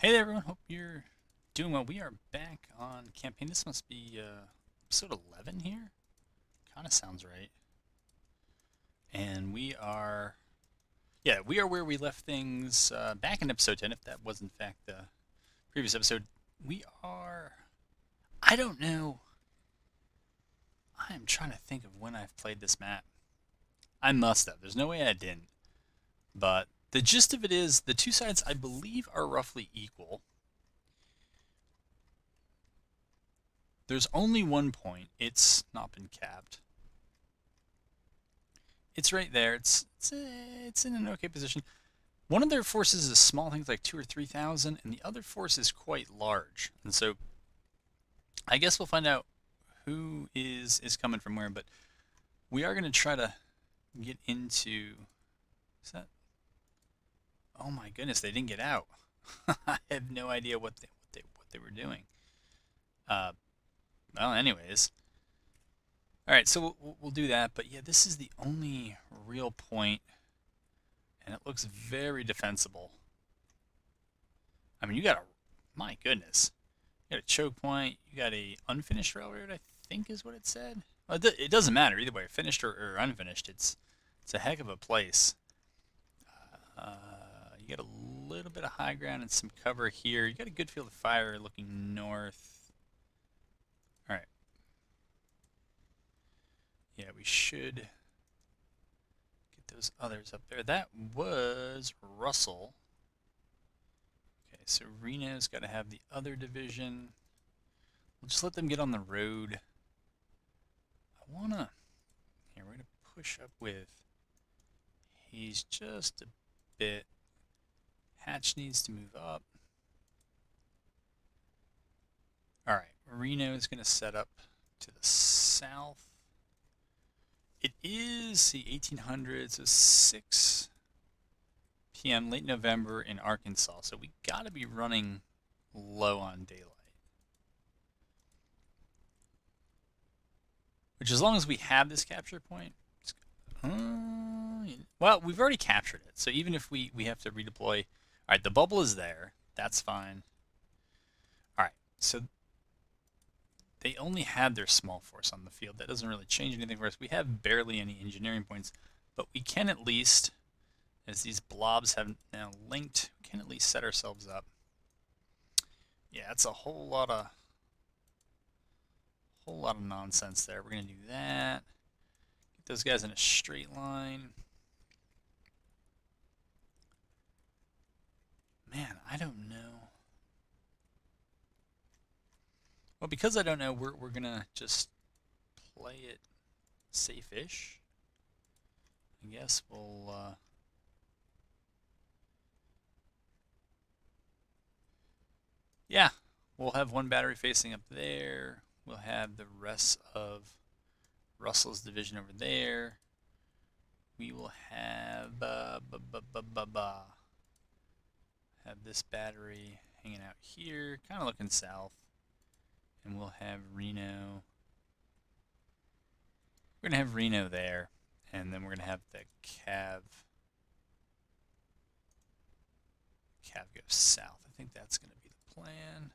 Hey there, everyone. Hope you're doing well. We are back on campaign. This must be episode 11 here. Kind of sounds right. And we are where we left things back in episode 10, if that was in fact the previous episode. We are. I don't know. I am trying to think of when I've played this map. I must have. There's no way I didn't. But the gist of it is the two sides, I believe, are roughly equal. There's only one point. It's not been capped. It's right there. It's in an okay position. One of their forces is small, things like 2 or 3,000, and the other force is quite large. And so, I guess we'll find out who is coming from where. But we are going to try to get into. Is that? Oh my goodness, they didn't get out. I have no idea what they were doing. Uh, well, anyways. All right, so we'll do that. But yeah, this is the only real point, and it looks very defensible. I mean, you got a, my goodness, you got a choke point. You got a unfinished railroad, I think is what it said. Well, it doesn't matter either way, finished or unfinished. It's a heck of a place. You got a little bit of high ground and some cover here. You got a good field of fire looking north. All right. Yeah, we should get those others up there. That was Russell. Okay, so Reno's got to have the other division. We'll just let them get on the road. We're going to push up with Hayes just a bit. Hatch needs to move up. All right, Reno is going to set up to the south. It is the 1800s, so 6 p.m. late November in Arkansas. So we got to be running low on daylight. Which, as long as we have this capture point, well, we've already captured it. So even if we have to redeploy, all right, the bubble is there. That's fine. All right, so they only had their small force on the field. That doesn't really change anything for us. We have barely any engineering points, but we can at least, as these blobs have now linked, we can at least set ourselves up. Yeah, it's a whole lot of nonsense there. We're gonna do that. Get those guys in a straight line. Man, I don't know. Well, because I don't know, we're gonna just play it safe-ish. I guess we'll yeah, we'll have one battery facing up there. We'll have the rest of Russell's division over there. We will have have this battery hanging out here, kind of looking south, and we'll have Reno. We're gonna have Reno there, and then we're gonna have the Cav go south. I think that's gonna be the plan.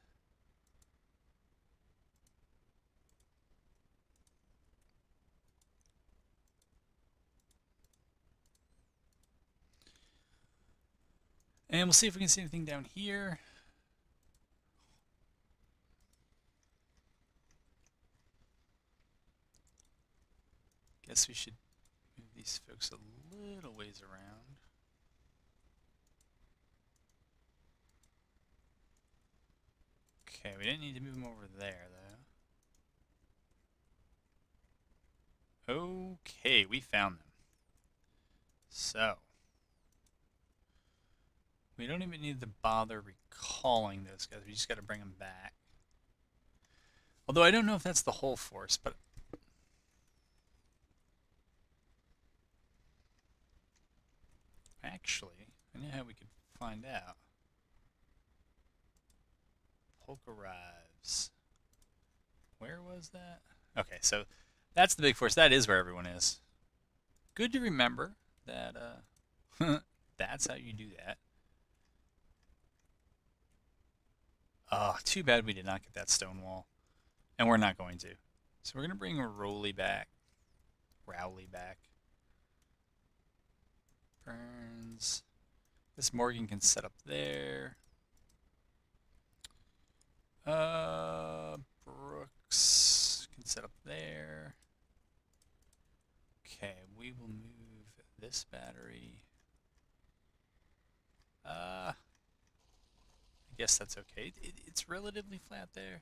And we'll see if we can see anything down here. Guess we should move these folks a little ways around. Okay, we didn't need to move them over there, though. Okay, we found them. So, we don't even need to bother recalling those guys. We just got to bring them back. Although I don't know if that's the whole force, but actually, I know how we could find out. Polk arrives. Where was that? Okay, so that's the big force. That is where everyone is. Good to remember that that's how you do that. Oh, too bad we did not get that stone wall. And we're not going to. So we're going to bring Rowley back. Rowley back. Burns. This Morgan can set up there. Brooks can set up there. Okay, we will move this battery. I guess that's okay. It's relatively flat there.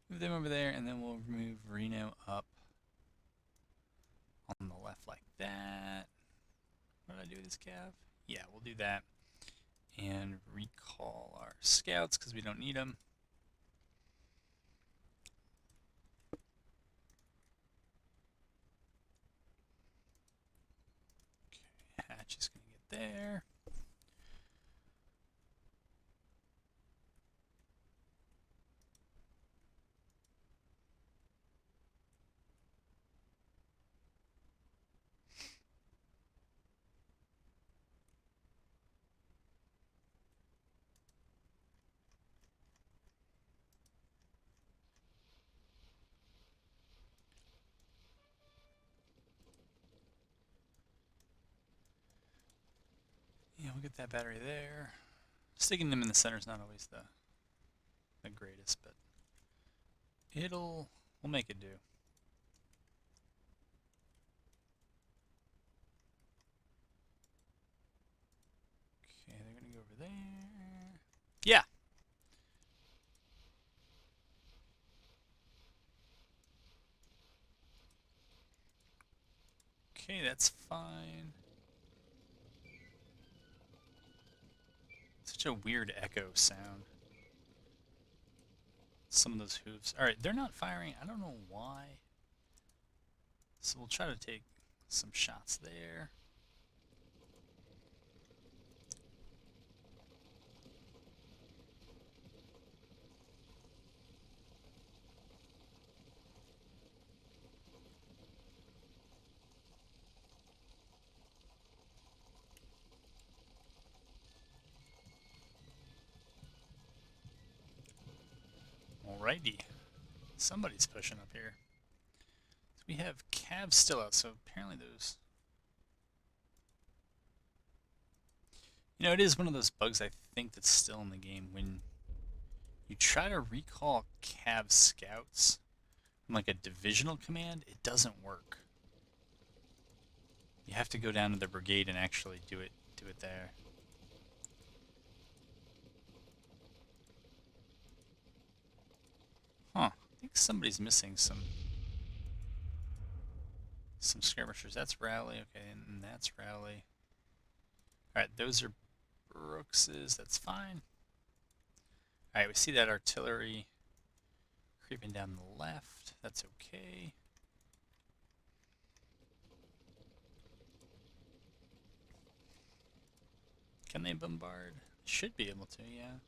Move them over there, and then we'll move Reno up on the left like that. What did I do with this cav? Yeah, we'll do that. And recall our scouts because we don't need them. Okay, Hatch is going to get there. Yeah, we'll get that battery there. Sticking them in the center is not always the greatest, but we'll make it do. Okay, they're gonna go over there. Yeah. Okay, that's fine. Such a weird echo sound. Some of those hooves. Alright, they're not firing. I don't know why. So we'll try to take some shots there. Alrighty. Somebody's pushing up here. So we have calves still out, so apparently those... You know, it is one of those bugs I think that's still in the game. When you try to recall cav scouts from like a divisional command, it doesn't work. You have to go down to the brigade and actually do it there. Huh. I think somebody's missing some skirmishers. That's Rowley, okay, and that's Rowley. Alright, those are Brooks's, that's fine. Alright, we see that artillery creeping down the left. That's okay. Can they bombard? Should be able to, yeah.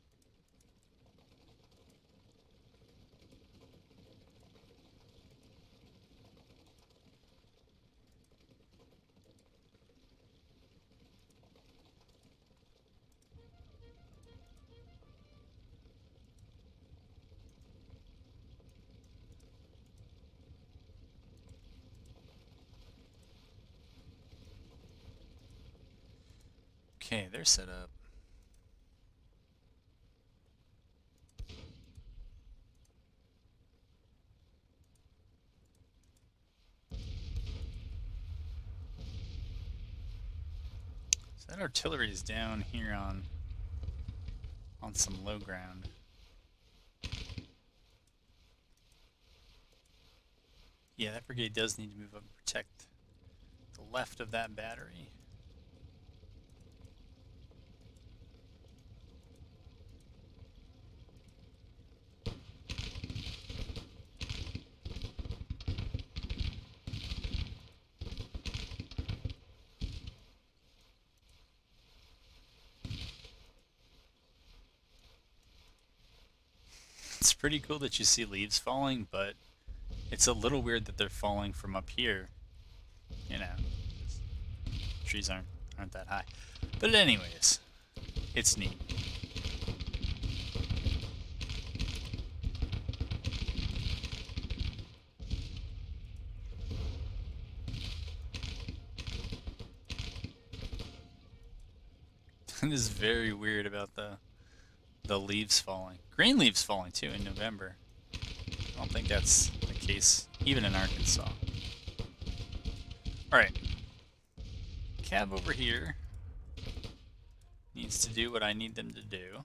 Okay, they're set up. So that artillery is down here on some low ground. Yeah, that brigade does need to move up and protect the left of that battery. It's pretty cool that you see leaves falling, but it's a little weird that they're falling from up here. You know, trees aren't that high. But anyways, it's neat. It is very weird about the leaves falling. Green leaves falling too in November. I don't think that's the case even in Arkansas. All right, Cav over here needs to do what I need them to do.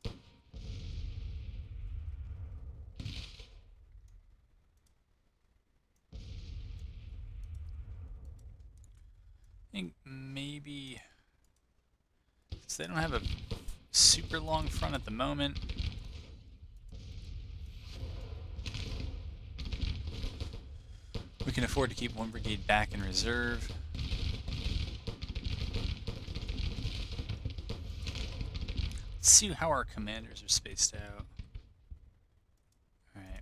I think maybe, since they don't have a super long front at the moment, we can afford to keep one brigade back in reserve. Let's see how our commanders are spaced out. Alright.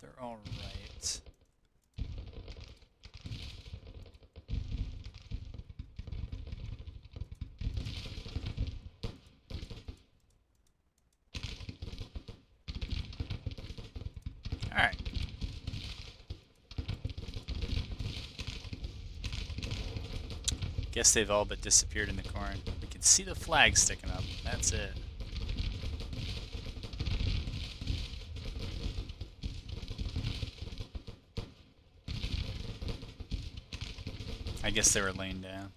They're all right. Alright. Guess they've all but disappeared in the corn. We can see the flag sticking up. That's it. I guess they were laying down.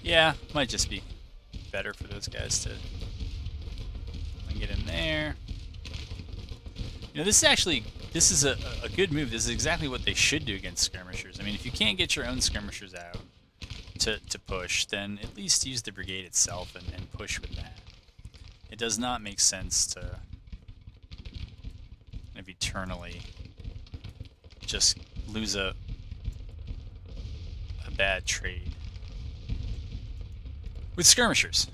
Yeah, might just be better for those guys to get in there. You know, this is a good move. This is exactly what they should do against skirmishers. I mean, if you can't get your own skirmishers out to push, then at least use the brigade itself and push with that. It does not make sense to kind of eternally just lose a bad trade with skirmishers.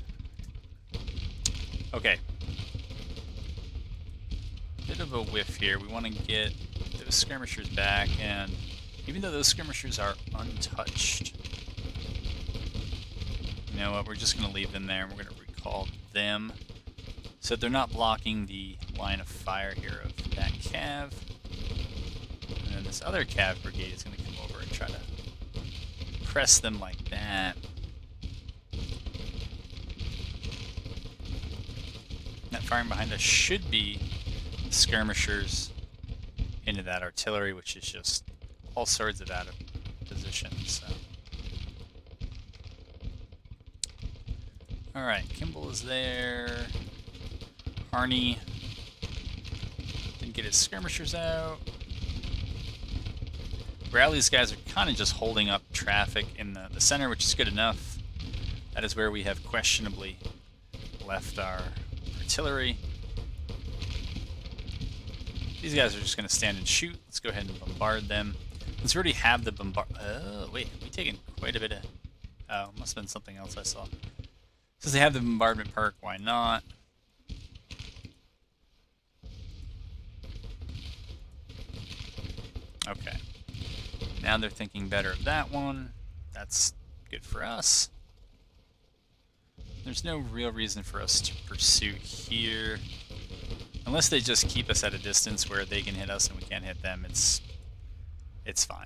Okay. Bit of a whiff here. We want to get those skirmishers back, and even though those skirmishers are untouched, you know what, we're just going to leave them there, and we're going to recall them so they're not blocking the line of fire here of that cav. And then this other cav brigade is going to come over and try to press them like that. That firing behind us should be skirmishers into that artillery, which is just all sorts of out of position. So, all right, Kimball is there. Harney didn't get his skirmishers out. Rally's guys are kind of just holding up traffic in the center, which is good enough. That is where we have questionably left our artillery. These guys are just going to stand and shoot. Let's go ahead and bombard them. Let's already have the bombard. Oh, wait. We taken quite a bit of. Oh, must have been something else I saw. Since they have the bombardment perk, why not? Okay. Now they're thinking better of that one. That's good for us. There's no real reason for us to pursue here. Unless they just keep us at a distance where they can hit us and we can't hit them, it's fine.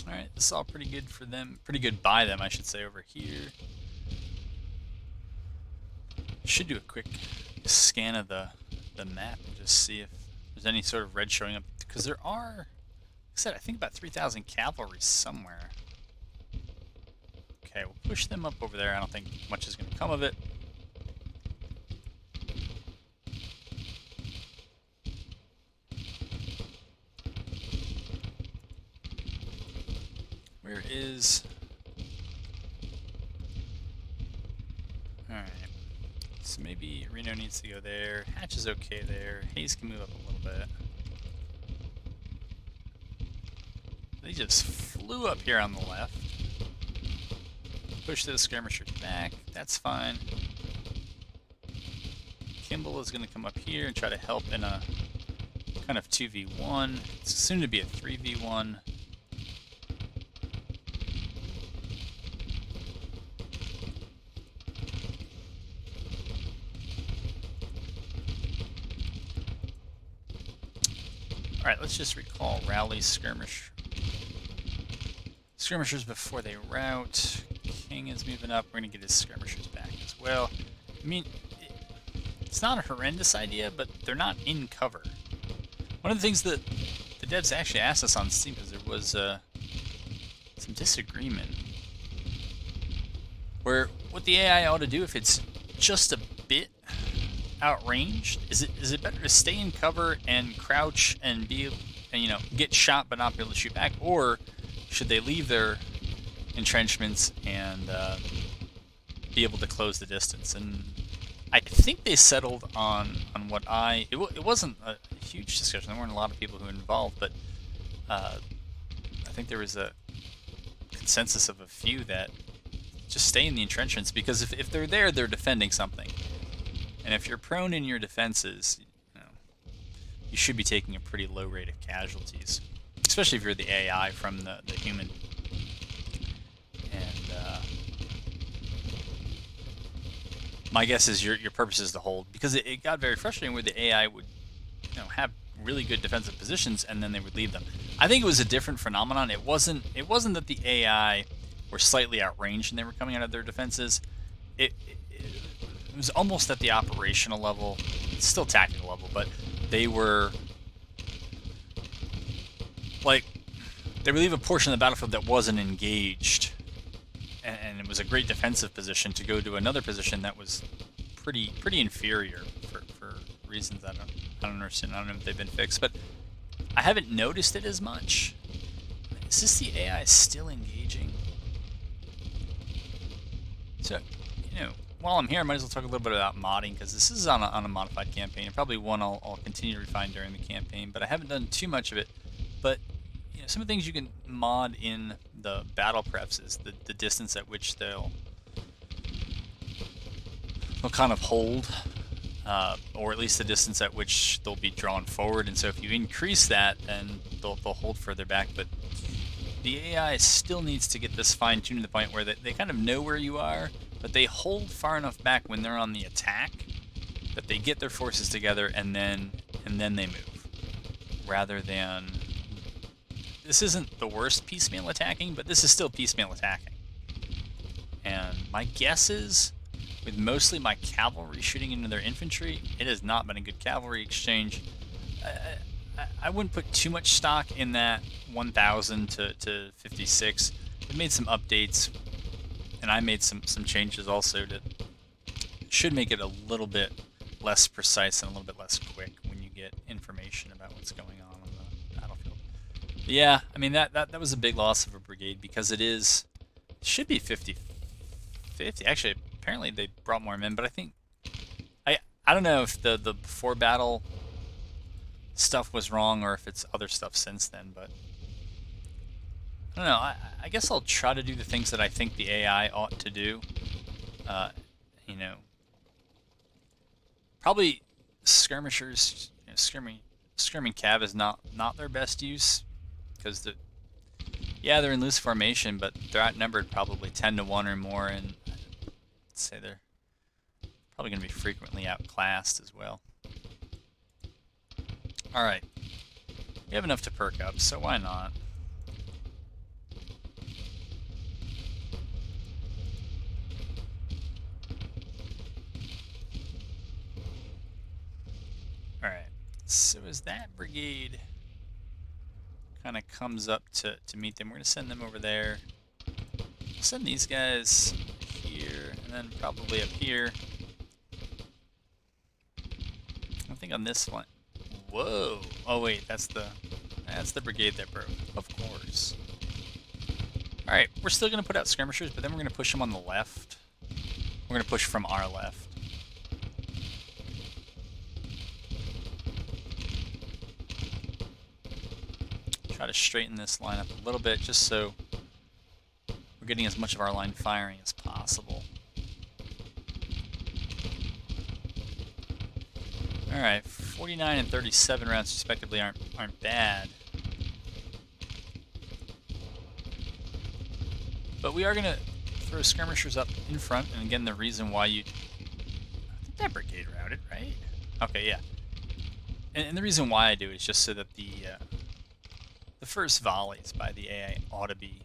Alright, this is all pretty good for them. Pretty good by them, I should say, over here. Should do a quick scan of the map and just see if there's any sort of red showing up. Because there are, like I said, I think about 3,000 cavalry somewhere. Okay, we'll push them up over there. I don't think much is going to come of it. Where is... Alright. So maybe Reno needs to go there. Hatch is okay there. Hayes can move up a little bit. They just flew up here on the left. Push those skirmishers back. That's fine. Kimball is going to come up here and try to help in a kind of 2v1. It's soon to be a 3v1. Alright, let's just recall rally skirmishers before they rout. King is moving up. We're going to get his skirmishers back as well. I mean, it's not a horrendous idea, but they're not in cover. One of the things that the devs actually asked us on Steam, because there was some disagreement, where what the AI ought to do if it's just a bit outranged. Is it better to stay in cover and crouch and get shot but not be able to shoot back, or should they leave their entrenchments and be able to close the distance? And I think they settled on what it wasn't a huge discussion. There weren't a lot of people who were involved, but I think there was a consensus of a few that just stay in the entrenchments, because if they're there, they're defending something. And if you're prone in your defenses, you should be taking a pretty low rate of casualties, especially if you're the AI from the human. And my guess is your purpose is to hold, because it got very frustrating where the AI would have really good defensive positions and then they would leave them. I think it was a different phenomenon. It wasn't that the AI were slightly outranged and they were coming out of their defenses. It was almost at the operational level. It's still tactical level, but they would leave a portion of the battlefield that wasn't engaged, and it was a great defensive position, to go to another position that was pretty inferior for reasons I don't understand. I don't know if they've been fixed, but I haven't noticed it as much. Is this the AI still engaging? So, while I'm here, I might as well talk a little bit about modding, because this is on a modified campaign, and probably one I'll continue to refine during the campaign, but I haven't done too much of it. But some of the things you can mod in the battle preps is the distance at which they'll kind of hold, or at least the distance at which they'll be drawn forward. And so if you increase that, then they'll hold further back. But the AI still needs to get this fine-tuned to the point where they kind of know where you are, but they hold far enough back when they're on the attack that they get their forces together and then they move. Rather than, this isn't the worst piecemeal attacking, but this is still piecemeal attacking. And my guess is, with mostly my cavalry shooting into their infantry, it has not been a good cavalry exchange. I wouldn't put too much stock in that 1,000 to 56. They made some updates, and I made some changes also that should make it a little bit less precise and a little bit less quick when you get information about what's going on the battlefield. But yeah, I mean that was a big loss of a brigade, because it should be 50-50. Actually, apparently they brought more men, but I think I don't know if the before battle stuff was wrong or if it's other stuff since then, but I don't know. I guess I'll try to do the things that I think the AI ought to do. Probably skirmishers, skirming cav is not their best use, because they're in loose formation, but they're outnumbered probably 10-1 or more, and I'd say they're probably going to be frequently outclassed as well. Alright, we have enough to perk up, so why not? Alright, so as that brigade kind of comes up to meet them, we're going to send them over there. We'll send these guys here, and then probably up here. I think on this one. Whoa! Oh wait, that's the brigade that broke, of course. Alright, we're still going to put out skirmishers, but then we're going to push them on the left. We're going to push from our left. Try to straighten this line up a little bit, just so we're getting as much of our line firing as possible. Alright, 49 and 37 rounds respectively aren't bad. But we are going to throw skirmishers up in front, and again, the reason why I think that brigade routed, right? Okay, yeah. And the reason why I do is just so that the first volleys by the AI ought to be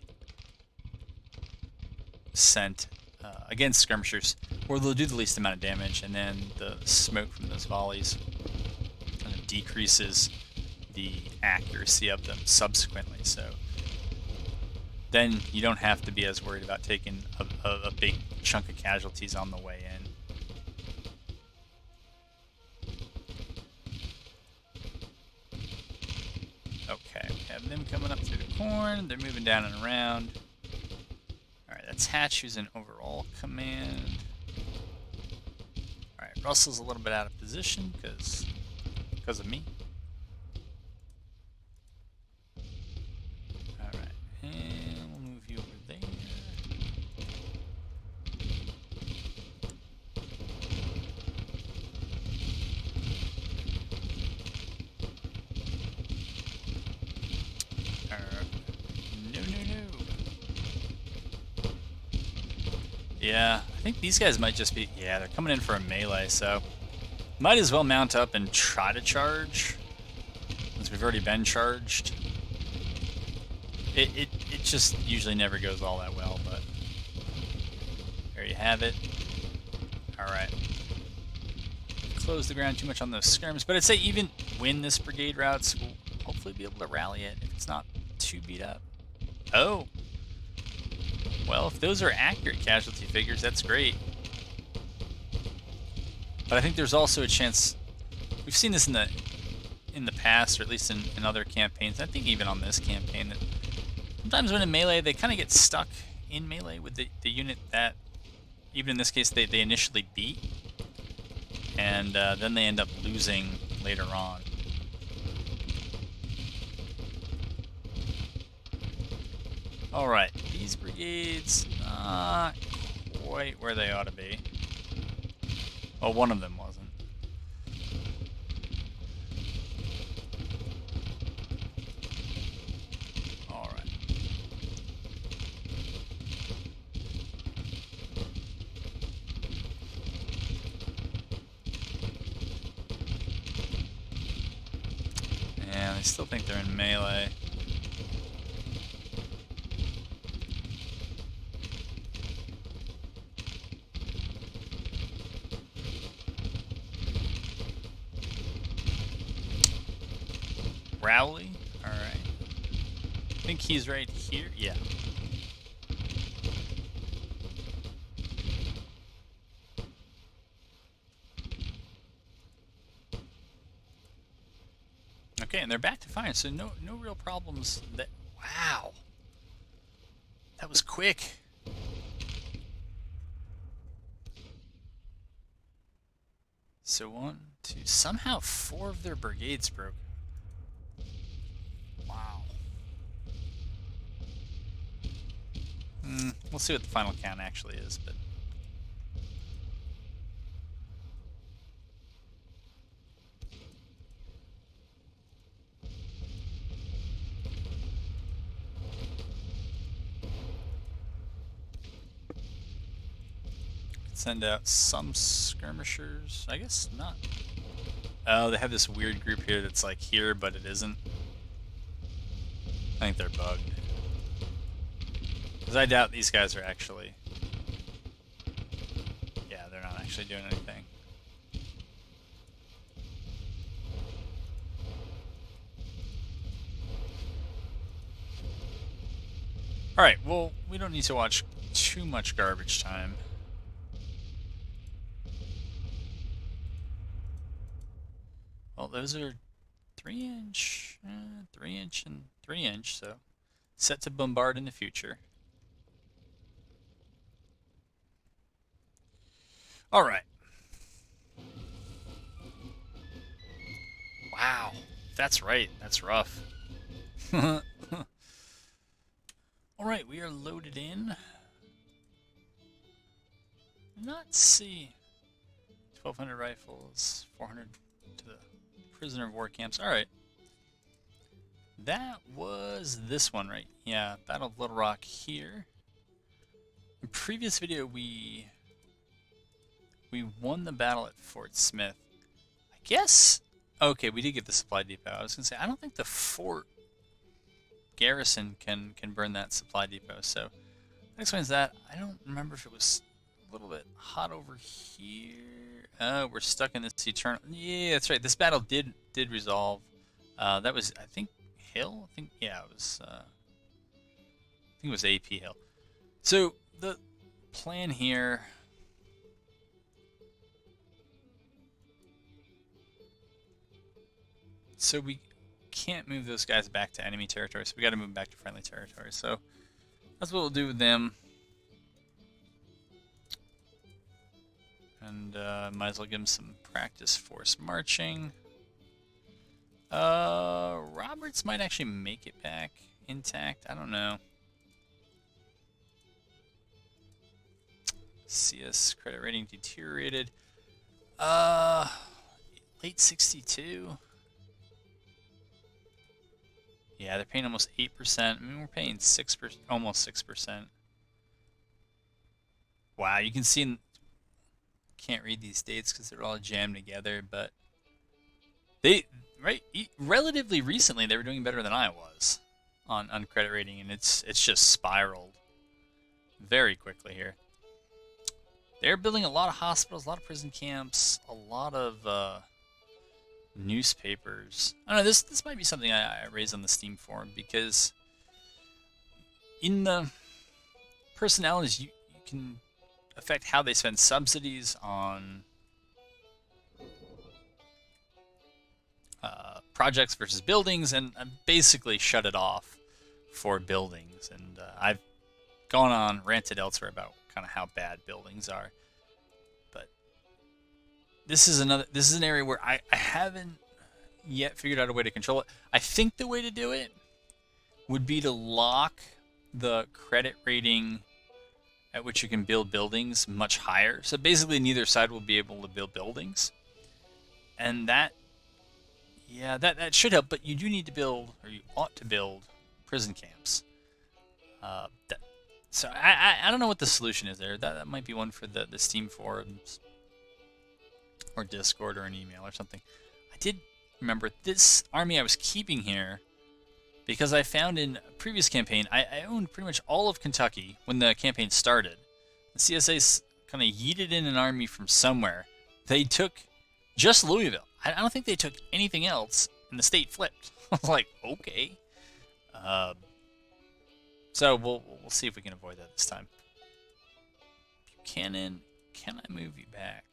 sent against skirmishers, where they'll do the least amount of damage, and then the smoke from those volleys kind of decreases the accuracy of them subsequently. So then you don't have to be as worried about taking a big chunk of casualties on the way in. Okay, we have them coming up through the corn. They're moving down and around. Alright, that's Hatch, who's in overall command. Alright, Russell's a little bit out of position because of me. Alright, and we'll move you over there. No. Yeah, I think these guys might just be... Yeah, they're coming in for a melee, so... Might as well mount up and try to charge, since we've already been charged. It just usually never goes all that well, but... There you have it. Alright. Close the ground too much on those skirms, but I'd say even when this brigade routes, we'll hopefully be able to rally it if it's not too beat up. Oh! Well, if those are accurate casualty figures, that's great. But I think there's also a chance... We've seen this in the past, or at least in other campaigns. I think even on this campaign, that sometimes when in melee, they kind of get stuck in melee with the unit that, even in this case, they initially beat. And then they end up losing later on. Alright, these brigades, not quite where they ought to be. Well, one of them wasn't. Alright. And I still think they're in melee. Rowley? Alright. I think he's right here. Yeah. Okay, and they're back to fire, so no real problems. Wow. That was quick. So 1, 2, somehow 4 of their brigades broke. Wow. We'll see what the final count actually is, but... Send out some skirmishers. I guess not. Oh, they have this weird group here that's like here, but it isn't. I think they're bugged. Because I doubt these guys are actually... Yeah, they're not actually doing anything. Alright, well, we don't need to watch too much garbage time. Well, those are 3-inch, 3-inch, and 3-inch, so set to bombard in the future. Alright. Wow, that's right, that's rough. Alright, we are loaded in. Not see. 1,200 rifles, 400 to the prisoner of war camps. Alright. That was this one, right? Yeah, Battle of Little Rock here. In previous video, we won the battle at Fort Smith. I guess Okay, we did get the supply depot. I was gonna say I don't think the fort garrison can burn that supply depot. So that explains that. I don't remember if it was a little bit hot over here. Oh, we're stuck in this eternal. Yeah, that's right. This battle did resolve. That was, I think, Hill. I think, yeah, it was. I think it was AP Hill. So the plan here. So we can't move those guys back to enemy territory. So we got to move them back to friendly territory. So that's what we'll do with them. And might as well give them some practice force marching. Roberts might actually make it back intact. I don't know. CS credit rating deteriorated. Late 62. Yeah, they're paying almost 8%. I mean, we're paying 6%, almost 6%. Wow, you can see. Can't read these dates because they're all jammed together, but relatively recently they were doing better than I was on credit rating, and it's just spiraled very quickly here. They're building a lot of hospitals, a lot of prison camps, a lot of newspapers. I don't know. This might be something I raise on the Steam forum, because in the personalities you can affect how they spend subsidies on projects versus buildings, and basically shut it off for buildings. And I've gone on ranted elsewhere about kind of how bad buildings are. But this is an area where I haven't yet figured out a way to control it. I think the way to do it would be to lock the credit rating at which you can build buildings much higher. So basically neither side will be able to build buildings. And that should help, but you do need to build, or you ought to build, prison camps. So I don't know what the solution is there. That might be one for the Steam forums, or Discord, or an email or something. I did remember this army I was keeping here because I found in a previous campaign, I owned pretty much all of Kentucky when the campaign started. The CSA kind of yeeted in an army from somewhere. They took just Louisville. I don't think they took anything else, and the state flipped. I was like, okay. So we'll see if we can avoid that this time. Buchanan, can I move you back?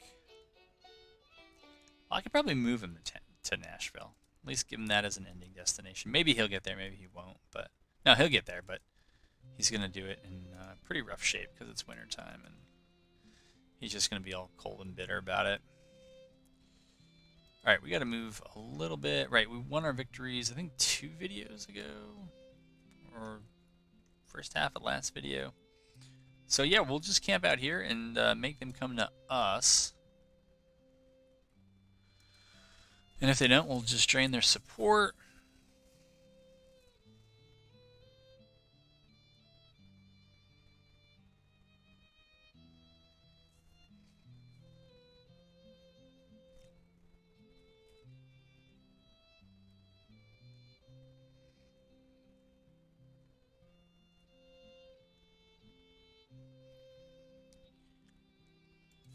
Well, I could probably move him to Nashville. At least give him that as an ending destination. Maybe he'll get there, maybe he won't. But no, he'll get there, but he's going to do it in pretty rough shape because it's wintertime, and he's just going to be all cold and bitter about it. Alright, we got to move a little bit. Right, we won our victories, I think 2 videos ago. Or first half of last video. So yeah, we'll just camp out here and make them come to us. And if they don't, we'll just drain their support.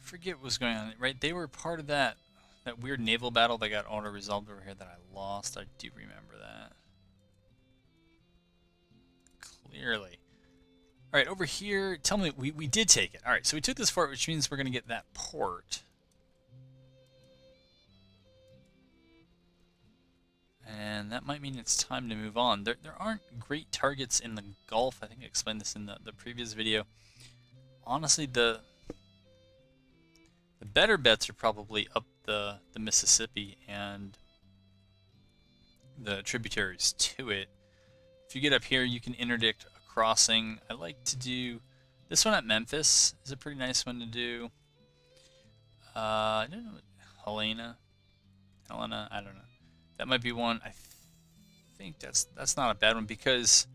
Forget what was going on, right? They were part of that weird naval battle that got auto-resolved over here that I lost. I do remember that. Clearly. Alright, over here, tell me, we did take it. Alright, so we took this fort, which means we're going to get that port. And that might mean it's time to move on. There aren't great targets in the Gulf. I think I explained this in the previous video. Honestly, the better bets are probably up the Mississippi and the tributaries to it. If you get up here, you can interdict a crossing. I like to do this one at Memphis. Is a pretty nice one to do. I don't know, Helena, I don't know. That might be one. I think that's not a bad one, because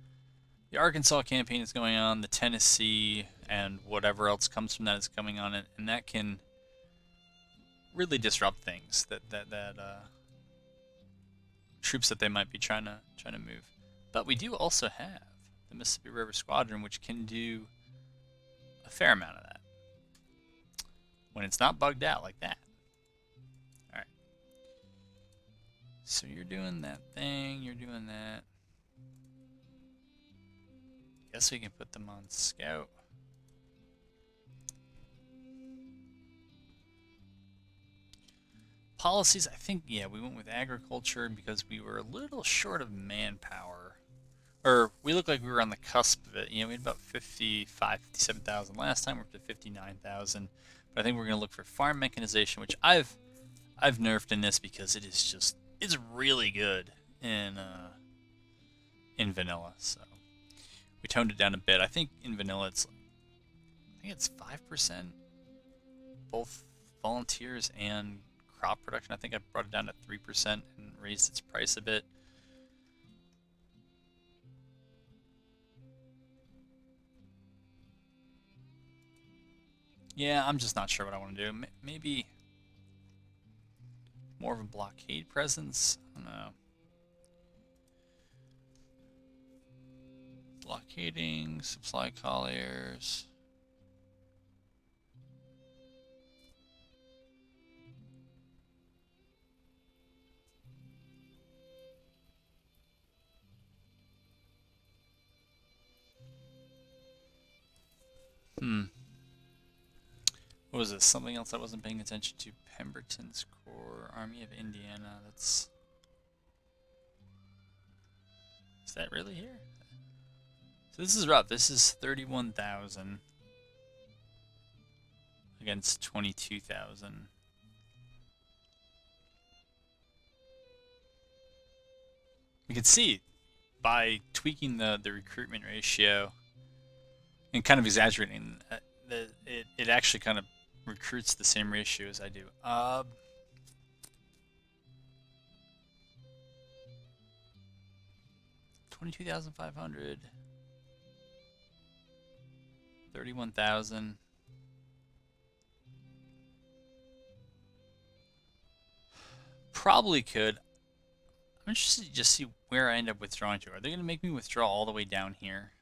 the Arkansas campaign is going on, the Tennessee and whatever else comes from that is coming on, and that can really disrupt things. troops that they might be trying to move. But we do also have the Mississippi River Squadron, which can do a fair amount of that when it's not bugged out like that. All right. So you're doing that thing. You're doing that. Guess we can put them on scout. Policies, I think, yeah, we went with agriculture because we were a little short of manpower. Or we looked like we were on the cusp of it. You know, we had about 57,000 last time. We're up to 59,000. But I think we're going to look for farm mechanization, which I've nerfed in this because it is just, it's really good in vanilla. So we toned it down a bit. I think in vanilla it's 5%, both volunteers and crop production. I think I brought it down to 3% and raised its price a bit. Yeah, I'm just not sure what I want to do. Maybe more of a blockade presence? I don't know. Blockading, supply colliers. What was this? Something else I wasn't paying attention to. Pemberton's Corps, Army of Indiana. That's... Is that really here? So this is rough. This is 31,000 against 22,000. You can see by tweaking the recruitment ratio and kind of exaggerating, it actually kind of recruits the same ratio as I do. 22,500. 31,000. Probably could. I'm interested to just see where I end up withdrawing to. Are they going to make me withdraw all the way down here?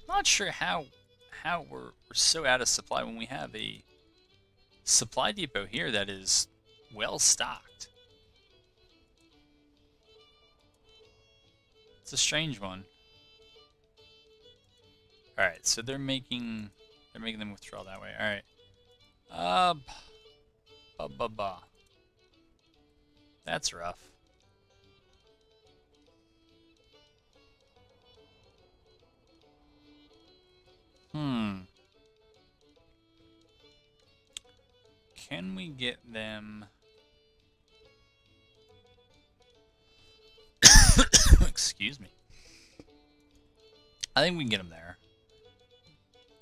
I'm not sure how we're so out of supply when we have a supply depot here that is well stocked. It's a strange one. All right, so they're making them withdraw that way. All right. That's rough. Can we get them... Excuse me. I think we can get them there.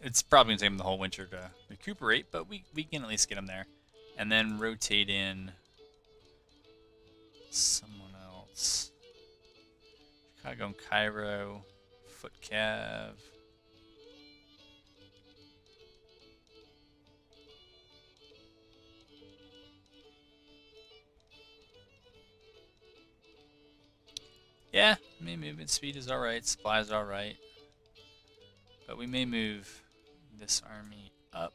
It's probably going to take them the whole winter to recuperate, but we can at least get them there. And then rotate in someone else. Chicago and Cairo. Foot Cav. Yeah, I mean, movement speed is alright, supply is alright. But we may move this army up.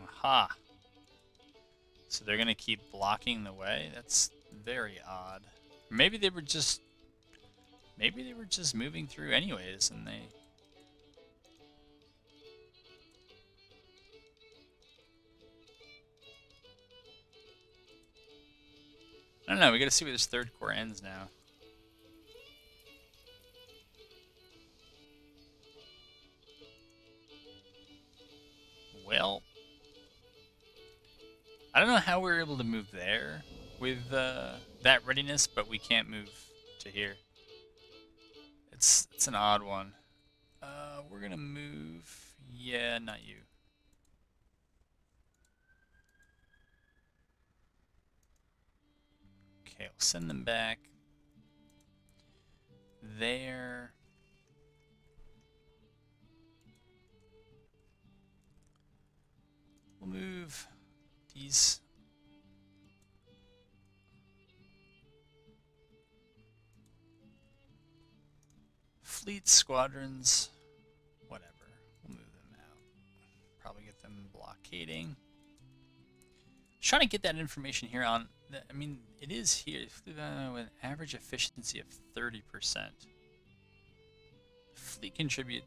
Aha! So they're gonna keep blocking the way? That's very odd. Or maybe they were just... Maybe they were just moving through anyways, and they... I don't know, we gotta see where this third corps ends now. Well... I don't know how we were able to move there with that readiness, but we can't move to here. It's an odd one. We're gonna move... Yeah, not you. Okay, we'll send them back there. We'll move these fleet squadrons, whatever. We'll move them out. Probably get them blockading. Trying to get that information here on. I mean, it is here with an average efficiency of 30%. Fleet contribute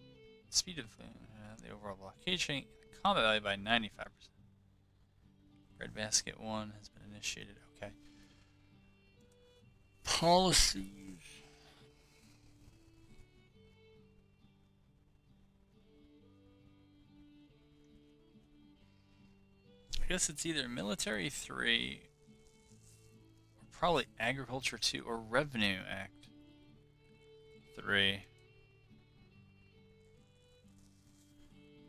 speed of the overall blockade chain, combat value by 95%. Red Basket 1 has been initiated. Okay. Policies. I guess it's either Military 3, or probably Agriculture 2, or Revenue Act 3.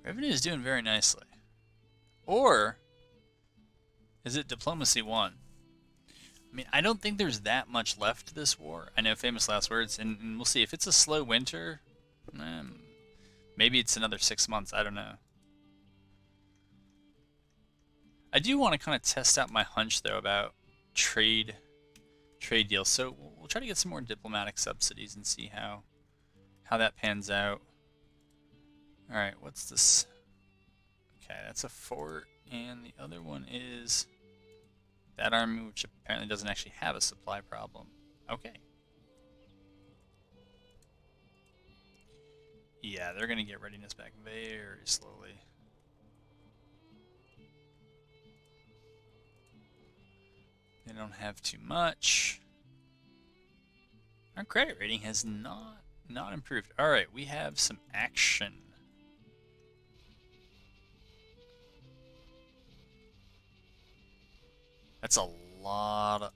Revenue is doing very nicely. Or is it Diplomacy 1? I mean, I don't think there's that much left to this war. I know, famous last words, and we'll see. If it's a slow winter, maybe it's another 6 months. I don't know. I do want to kind of test out my hunch, though, about trade deals. So we'll try to get some more diplomatic subsidies and see how that pans out. All right, what's this? Okay, that's a fort, and the other one is that army, which apparently doesn't actually have a supply problem. Okay. Yeah, they're going to get readiness back very slowly. They don't have too much. Our credit rating has not improved. All right, we have some action. That's a lot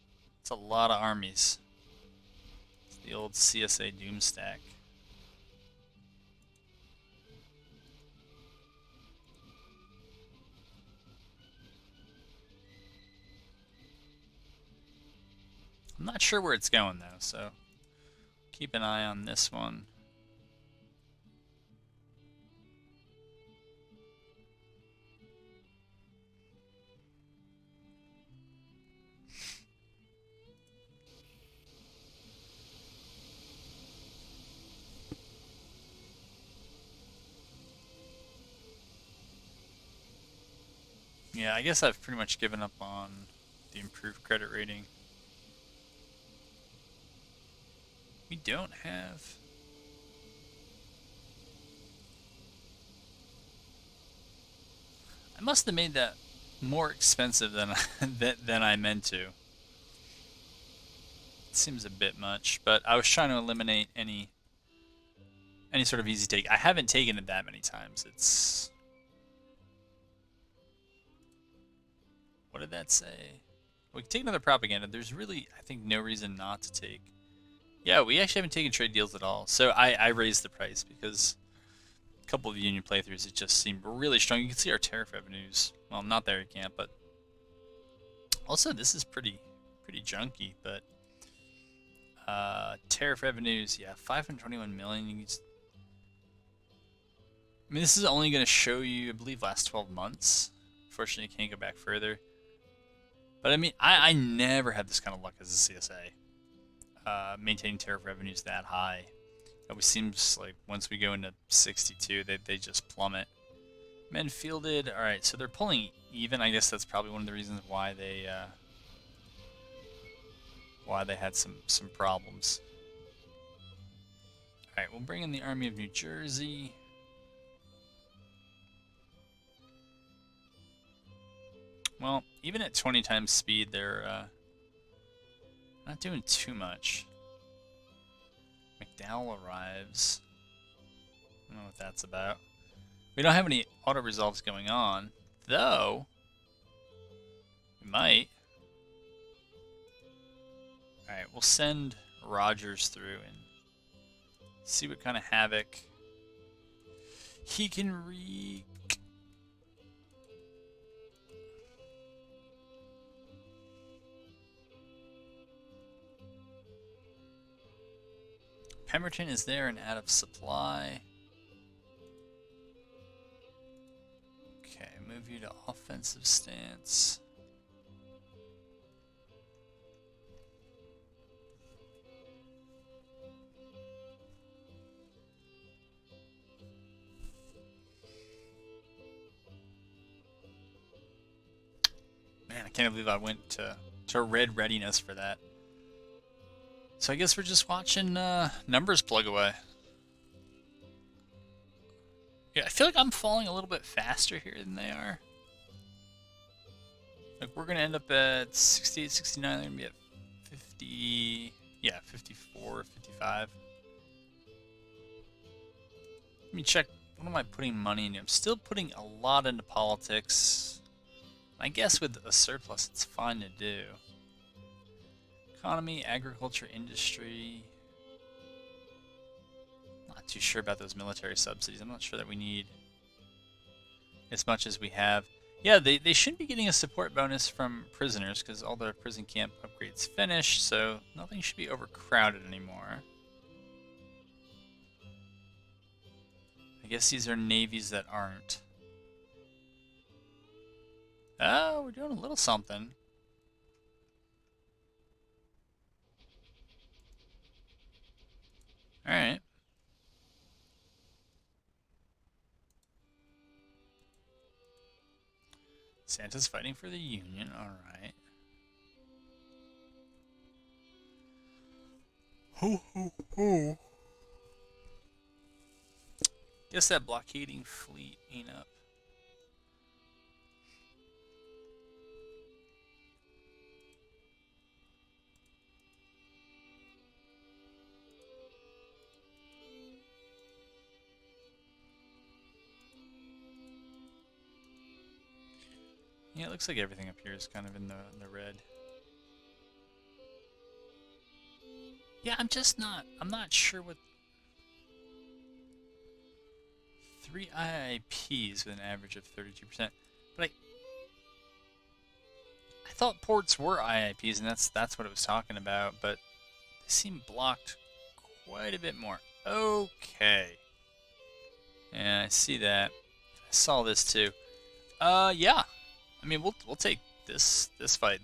of armies. It's the old CSA Doomstack. I'm not sure where it's going though, so keep an eye on this one. Yeah, I guess I've pretty much given up on the improved credit rating. We don't have... I must have made that more expensive than than I meant to. It seems a bit much, but I was trying to eliminate any sort of easy take. I haven't taken it that many times. It's... What did that say? We can take another propaganda. There's really, I think, no reason not to take. Yeah, we actually haven't taken trade deals at all. So I raised the price because a couple of Union playthroughs, it just seemed really strong. You can see our tariff revenues. Well, not there, you can't, but also this is pretty junky. But tariff revenues, yeah, 521 million. I mean, this is only going to show you, I believe, last 12 months. Unfortunately, you can't go back further. But I mean, I never had this kind of luck as a CSA. Maintaining tariff revenues that high. It always seems like once we go into 62, they just plummet. Men fielded. All right, so they're pulling even. I guess that's probably one of the reasons why they had some problems. All right, we'll bring in the Army of New Jersey. Well, even at 20 times speed, they're not doing too much. McDowell arrives. I don't know what that's about. We don't have any auto-resolves going on, though we might. Alright, we'll send Rogers through and see what kind of havoc he can wreak. Pemberton is there and out of supply. Okay, move you to offensive stance. Man, I can't believe I went to red readiness for that. So I guess we're just watching numbers plug away. Yeah, I feel like I'm falling a little bit faster here than they are. Like, we're going to end up at 68, 69. They're going to be at 50... Yeah, 54, 55. Let me check. What am I putting money into? I'm still putting a lot into politics. I guess with a surplus, it's fine to do. Economy, agriculture, industry. Not too sure about those military subsidies. I'm not sure that we need as much as we have. Yeah, they shouldn't be getting a support bonus from prisoners because all their prison camp upgrades finished, so nothing should be overcrowded anymore. I guess these are navies that aren't. Oh, we're doing a little something. Alright. Santa's fighting for the Union, alright. Ho ho ho. Guess that blockading fleet ain't up. Yeah, it looks like everything up here is kind of in the red. Yeah, I'm not sure what 3 IIPs with an average of 32%. But I thought ports were IIPs and that's what it was talking about, but they seem blocked quite a bit more. Okay. Yeah, I see that. I saw this too. Yeah. I mean, we'll take this fight.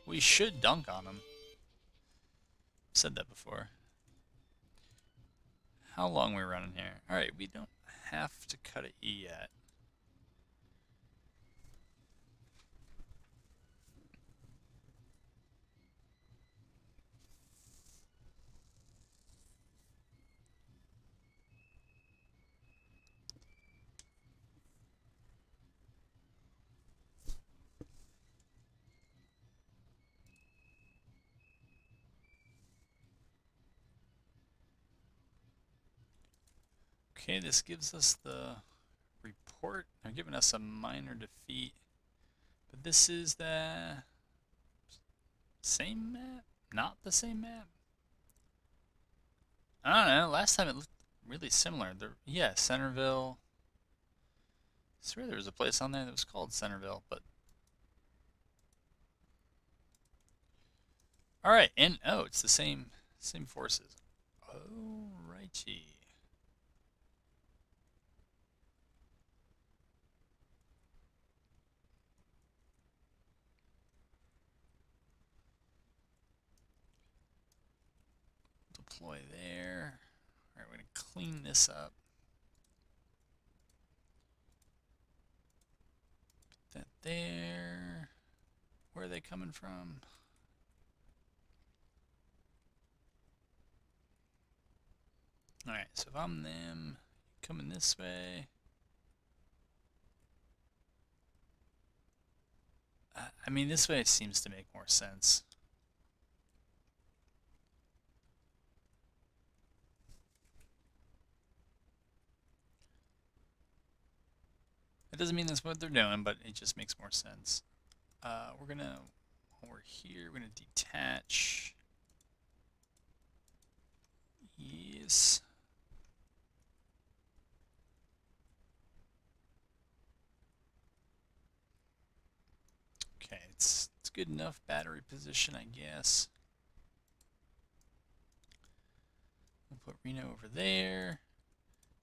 We should dunk on them. Said that before. How long we running here? All right, we don't have to cut an E yet. Okay, this gives us the report. They're giving us a minor defeat. But this is the same map? Not the same map? I don't know. Last time it looked really similar. Yeah, Centerville. I swear there was a place on there that was called Centerville, but... Alright, and oh, it's the same forces. Alrighty. Deploy there. Alright, we're going to clean this up. Put that there. Where are they coming from? Alright, so if I'm them, coming this way. I mean, this way seems to make more sense. It doesn't mean that's what they're doing, but it just makes more sense. We're gonna, while we're here, we're gonna detach. Yes. Okay, it's good enough battery position, I guess. put Reno over there.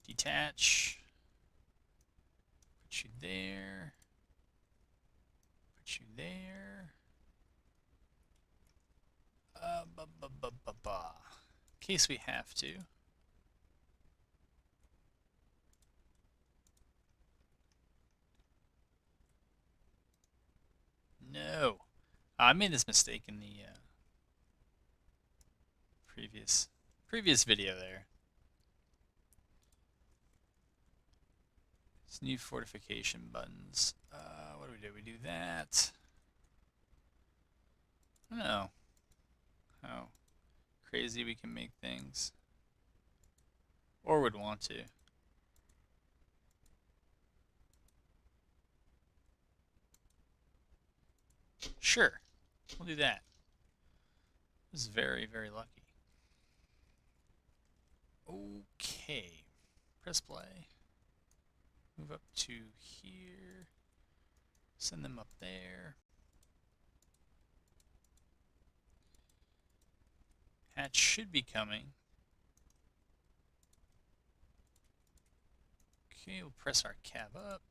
Detach. Put you there. Put you there. In case we have to. No. I made this mistake in the previous video there. It's new fortification buttons. What do we do? We do that. I don't know how crazy we can make things. Or would want to. Sure. We'll do that. This is very, very lucky. Okay. Press play. Move up to here. Send them up there. Hatch should be coming. Okay, we'll press our cab up.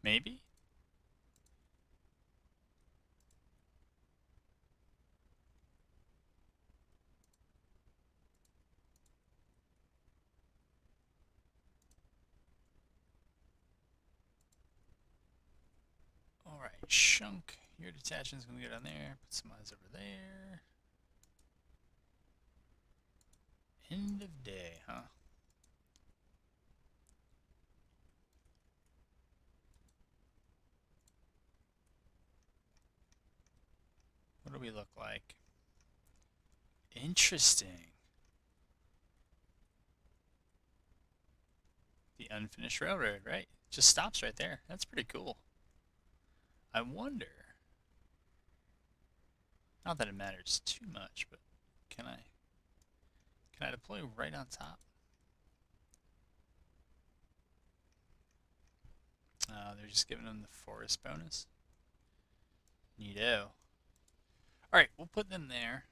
Maybe? Alright, Shunk. Your detachment's gonna go down there. Put some eyes over there. End of day, huh? What do we look like? Interesting. The unfinished railroad, right? Just stops right there. That's pretty cool. I wonder. Not that it matters too much, but can I deploy right on top? They're just giving them the forest bonus. Neato. Alright, we'll put them there.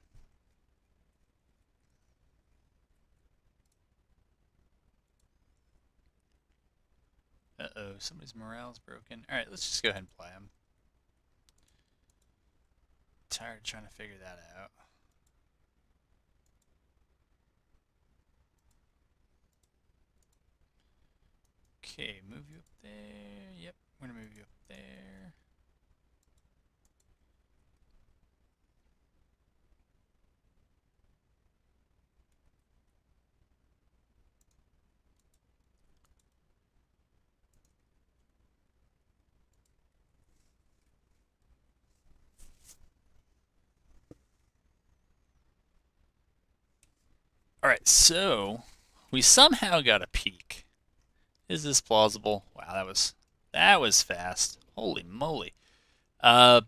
Uh-oh, somebody's morale's broken. Alright, let's just go ahead and play them. Tired of trying to figure that out. Okay, move you up there. Yep, we're gonna move you up there. Alright, so we somehow got a peak. Is this plausible? Wow, that was fast. Holy moly. Yeah,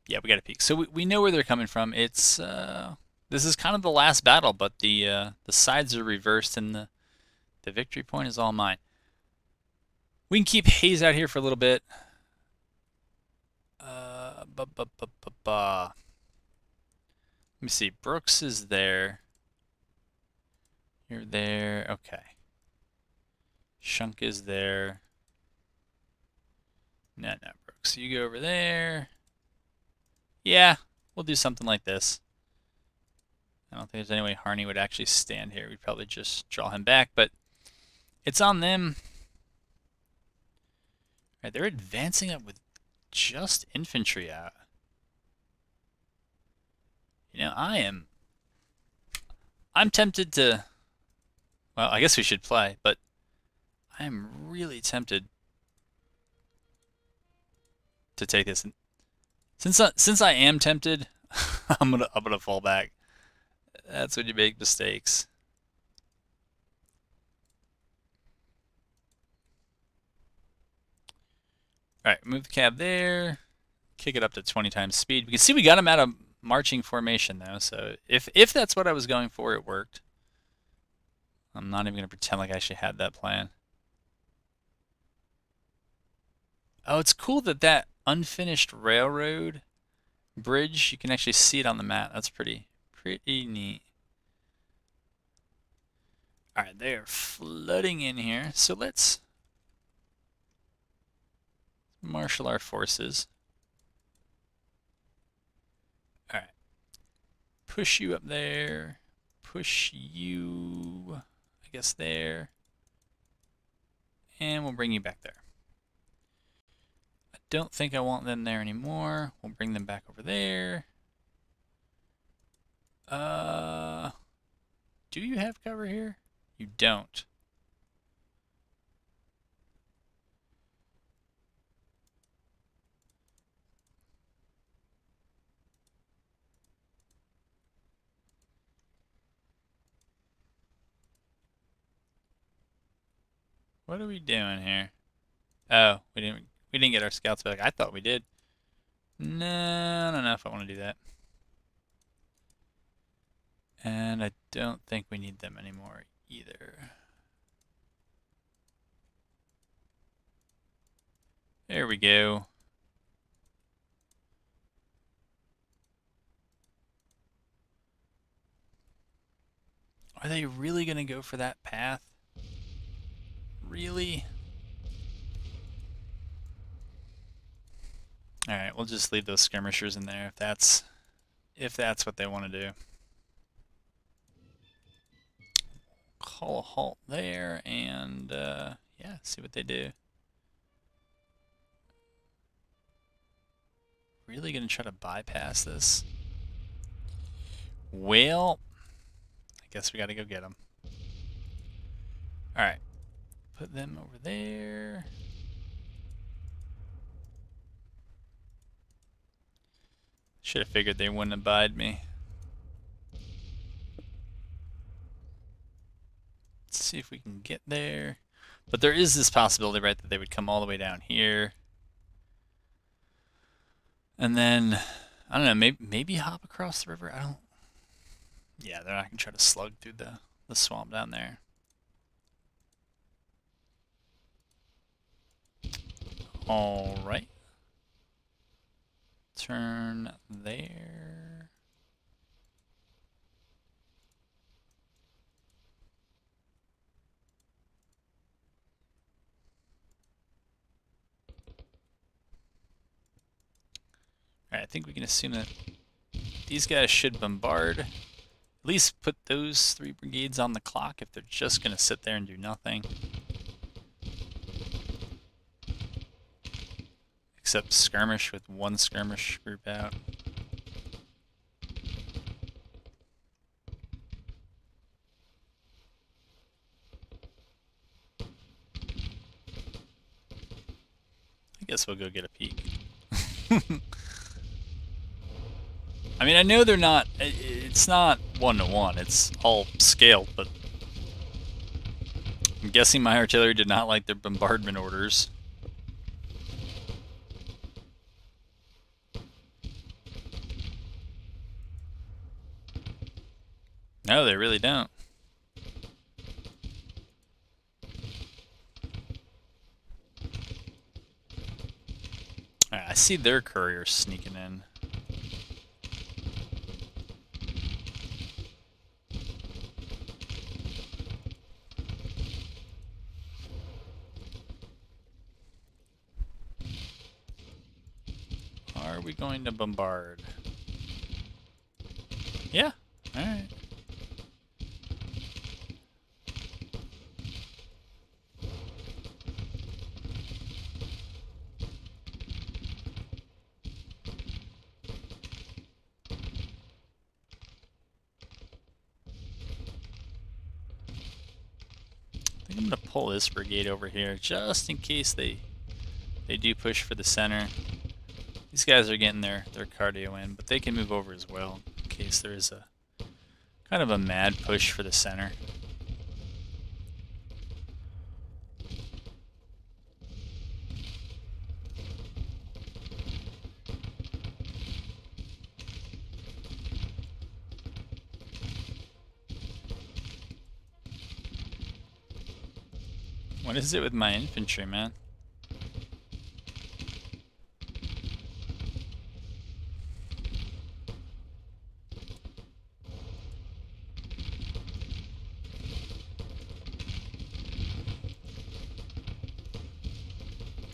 we got a peek. So we know where they're coming from. It's this is kind of the last battle, but the sides are reversed and the victory point is all mine. We can keep Hayes out here for a little bit. Let me see. Brooks is there. You're there. Okay. Shunk is there. No, Brooks. You go over there. Yeah, we'll do something like this. I don't think there's any way Harney would actually stand here. We'd probably just draw him back, but it's on them. All right, they're advancing up with just infantry out. You know, I'm tempted to, well, I guess we should play, but I'm really tempted to take this. Since I am tempted, I'm gonna fall back. That's when you make mistakes. All right, move the cab there. kick it up to 20 times speed. We can see we got him out of marching formation though, so if that's what I was going for, it worked. I'm not even going to pretend like I actually had that plan. Oh, it's cool that that unfinished railroad bridge, you can actually see it on the map. That's pretty neat. All right, they are flooding in here. So let's marshal our forces. All right, push you up there. Push you, I guess, there. And we'll bring you back there. I don't think I want them there anymore. We'll bring them back over there. Do you have cover here? You don't. What are we doing here? Oh, we didn't get our scouts back. I thought we did. No, I don't know if I want to do that. And I don't think we need them anymore either. There we go. Are they really going to go for that path? Really? Alright, we'll just leave those skirmishers in there if that's what they want to do. Call a halt there and yeah, see what they do. Really gonna try to bypass this? Well, I guess we gotta go get them. Alright, put them over there. Should have figured they wouldn't abide me. Let's see if we can get there. But there is this possibility, right, that they would come all the way down here. And then, I don't know, maybe hop across the river? I don't... Yeah, they're not going to try to slug through the swamp down there. Alright. Turn there. Alright, I think we can assume that these guys should bombard. At least put those 3 brigades on the clock if they're just going to sit there and do nothing. Except skirmish with 1 skirmish group out. I guess we'll go get a peek. I mean, I know they're not, it's not 1-to-1, it's all scaled, but I'm guessing my artillery did not like their bombardment orders. No, they really don't. Alright, I see their couriers sneaking in. Are we going to bombard? Yeah, alright. I think I'm going to pull this brigade over here just in case they do push for the center. These guys are getting their cardio in, but they can move over as well in case there is a kind of a mad push for the center. What is it with my infantry, man?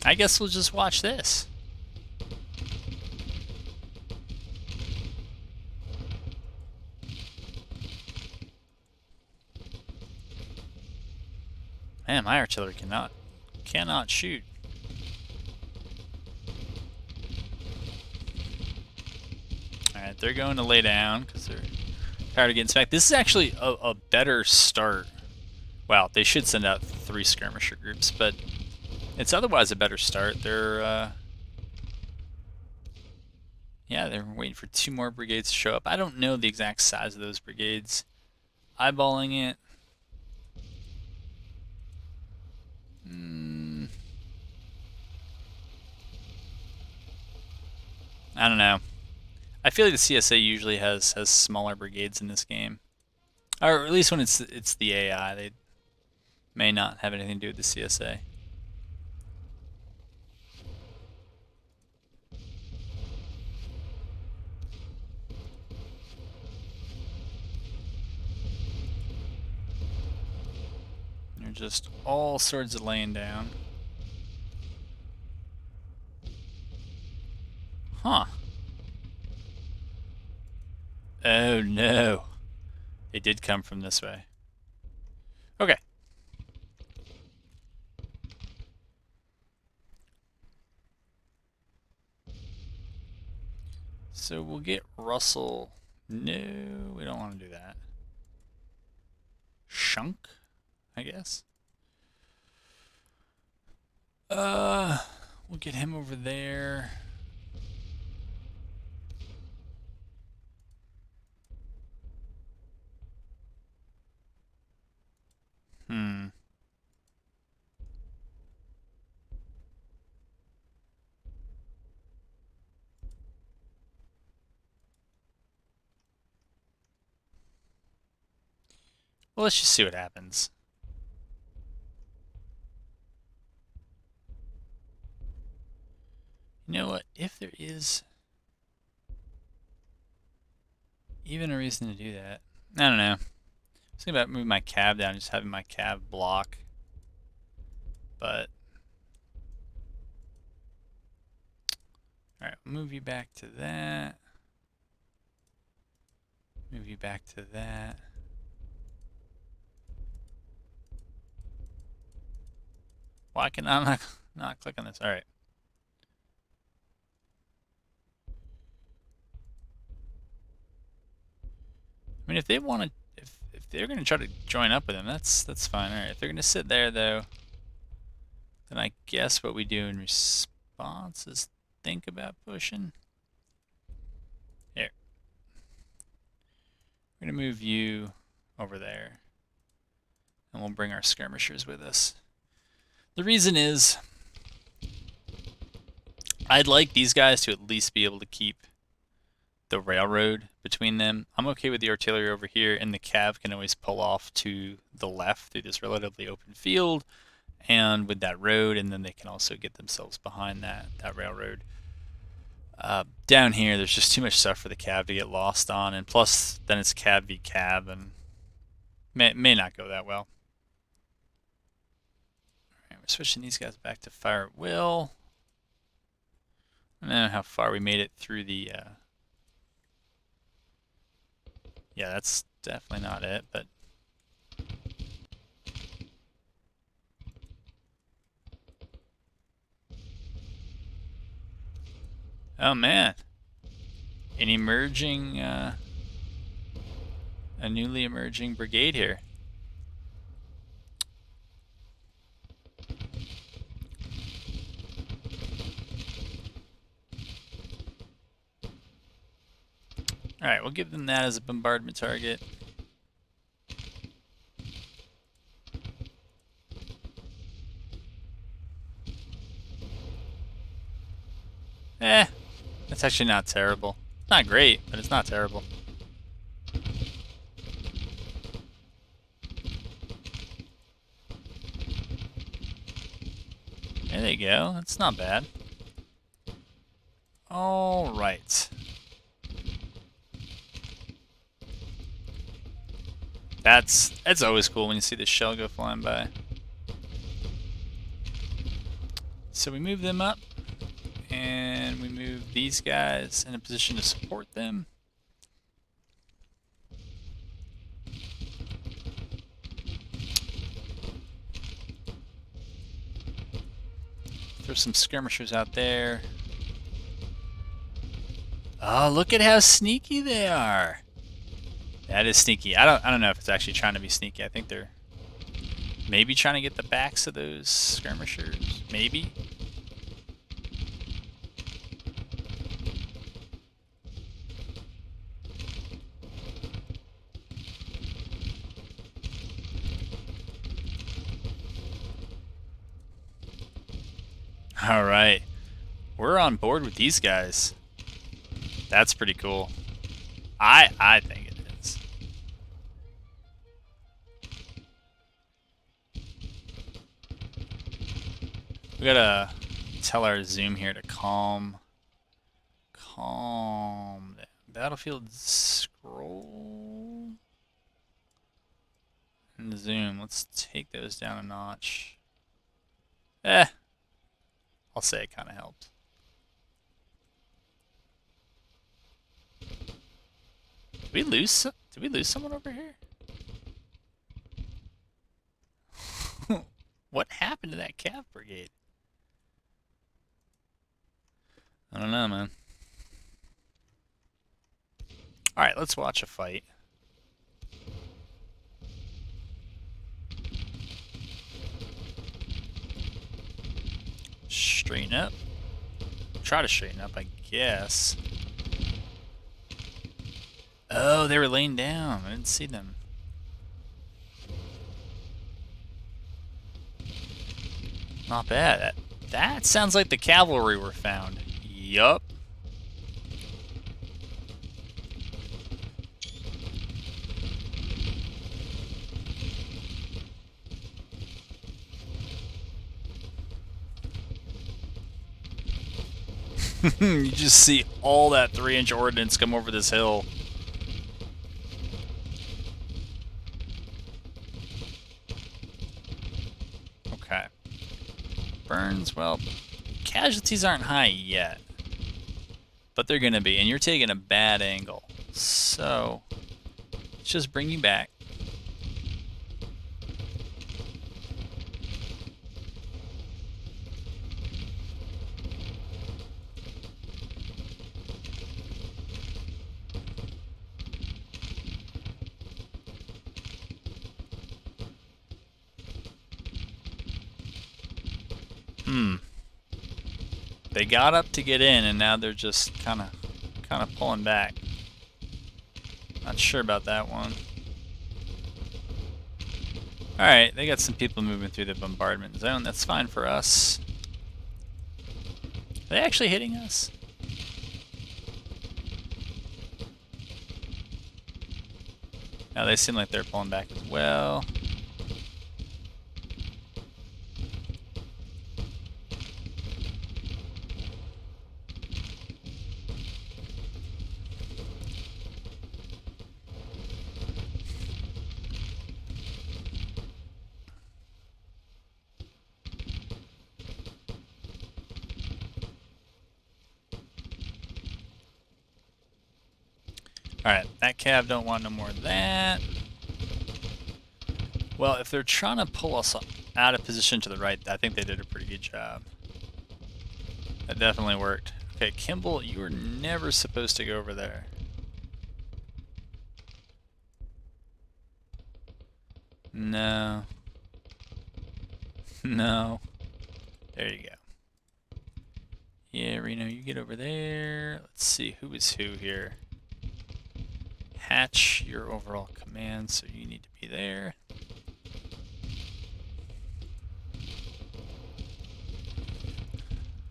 I guess we'll just watch this. Man, my artillery cannot shoot. Alright, they're going to lay down because they're tired of getting smacked. This is actually a better start. Wow, they should send out 3 skirmisher groups, but it's otherwise a better start. They're, yeah, they're waiting for 2 more brigades to show up. I don't know the exact size of those brigades. Eyeballing it. I don't know. I feel like the CSA usually has smaller brigades in this game, or at least when it's the AI. They may not have anything to do with the CSA. They're just all sorts of laying down. Huh. Oh no. They did come from this way. Okay. So we'll get Russell. No, we don't want to do that. Shunk, I guess. We'll get him over there. Well, let's just see what happens. You know what? If there is even a reason to do that, I don't know. I was thinking about moving my cab down, just having my cab block. But alright, move you back to that. Move you back to that. Why can I not click on this? Alright. I mean, if they want to, if they're going to try to join up with them, that's fine. Alright, if they're going to sit there, though, then I guess what we do in response is think about pushing. Here. We're going to move you over there. And we'll bring our skirmishers with us. The reason is, I'd like these guys to at least be able to keep the railroad between them. I'm okay with the artillery over here, and the cav can always pull off to the left through this relatively open field and with that road, and then they can also get themselves behind that railroad. Down here, there's just too much stuff for the cav to get lost on, and plus, then it's cav v cav, and may not go that well. Alright, we're switching these guys back to fire at will. I don't know how far we made it through the... Yeah, that's definitely not it, but... Oh man, an emerging, a newly emerging brigade here. Alright, we'll give them that as a bombardment target. That's actually not terrible. Not great, but it's not terrible. There you go. That's not bad. All right. That's always cool when you see the shell go flying by. So we move them up, and we move these guys in a position to support them. Throw some skirmishers out there. Oh, look at how sneaky they are. That is sneaky. I don't know if it's actually trying to be sneaky. I think they're maybe trying to get the backs of those skirmishers. Maybe. All right. We're on board with these guys. That's pretty cool. I think it is. We gotta tell our zoom here to calm down. Battlefield scroll and zoom. Let's take those down a notch. I'll say it kind of helped. Did we lose someone over here? What happened to that cav brigade? I don't know, man. Alright, let's watch a fight. Straighten up. Try to straighten up, I guess. Oh, they were laying down. I didn't see them. Not bad. That sounds like the cavalry were found. Yup. You just see all that 3-inch ordnance come over this hill. Okay. Burns, well, casualties aren't high yet. But they're gonna be, and you're taking a bad angle. So, let's just bring you back. They got up to get in, and now they're just kind of pulling back. Not sure about that one. All right, they got some people moving through the bombardment zone. That's fine for us. Are they actually hitting us? Now they seem like they're pulling back as well. Alright, that cav don't want no more of that. Well, if they're trying to pull us out of position to the right, I think they did a pretty good job. That definitely worked. Okay, Kimball, you were never supposed to go over there. No. No. There you go. Yeah, Reno, you get over there. Let's see who is who here. Hatch your overall command, so you need to be there.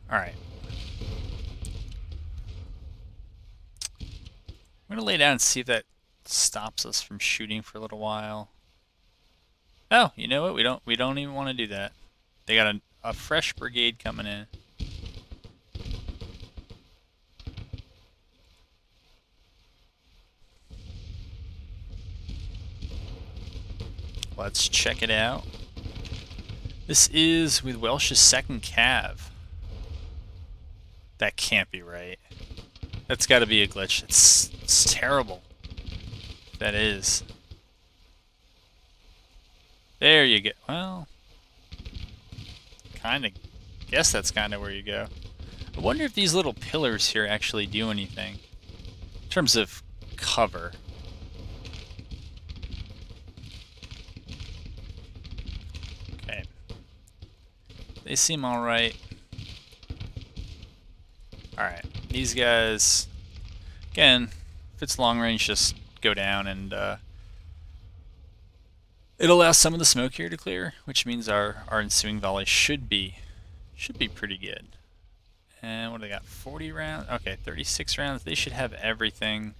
Alright. I'm gonna lay down and see if that stops us from shooting for a little while. Oh, you know what? We don't even want to do that. They got a fresh brigade coming in. Let's check it out. This is with Welsh's 2nd Cav. That can't be right. That's got to be a glitch. It's terrible. That is. There you go. Well, kind of guess that's kind of where you go. I wonder if these little pillars here actually do anything in terms of cover. Okay. They seem alright. Alright. These guys, again, if it's long range, just go down and it allows some of the smoke here to clear, which means our ensuing volley should be pretty good. And what do they got? 40 rounds? Okay, 36 rounds. They should have everything.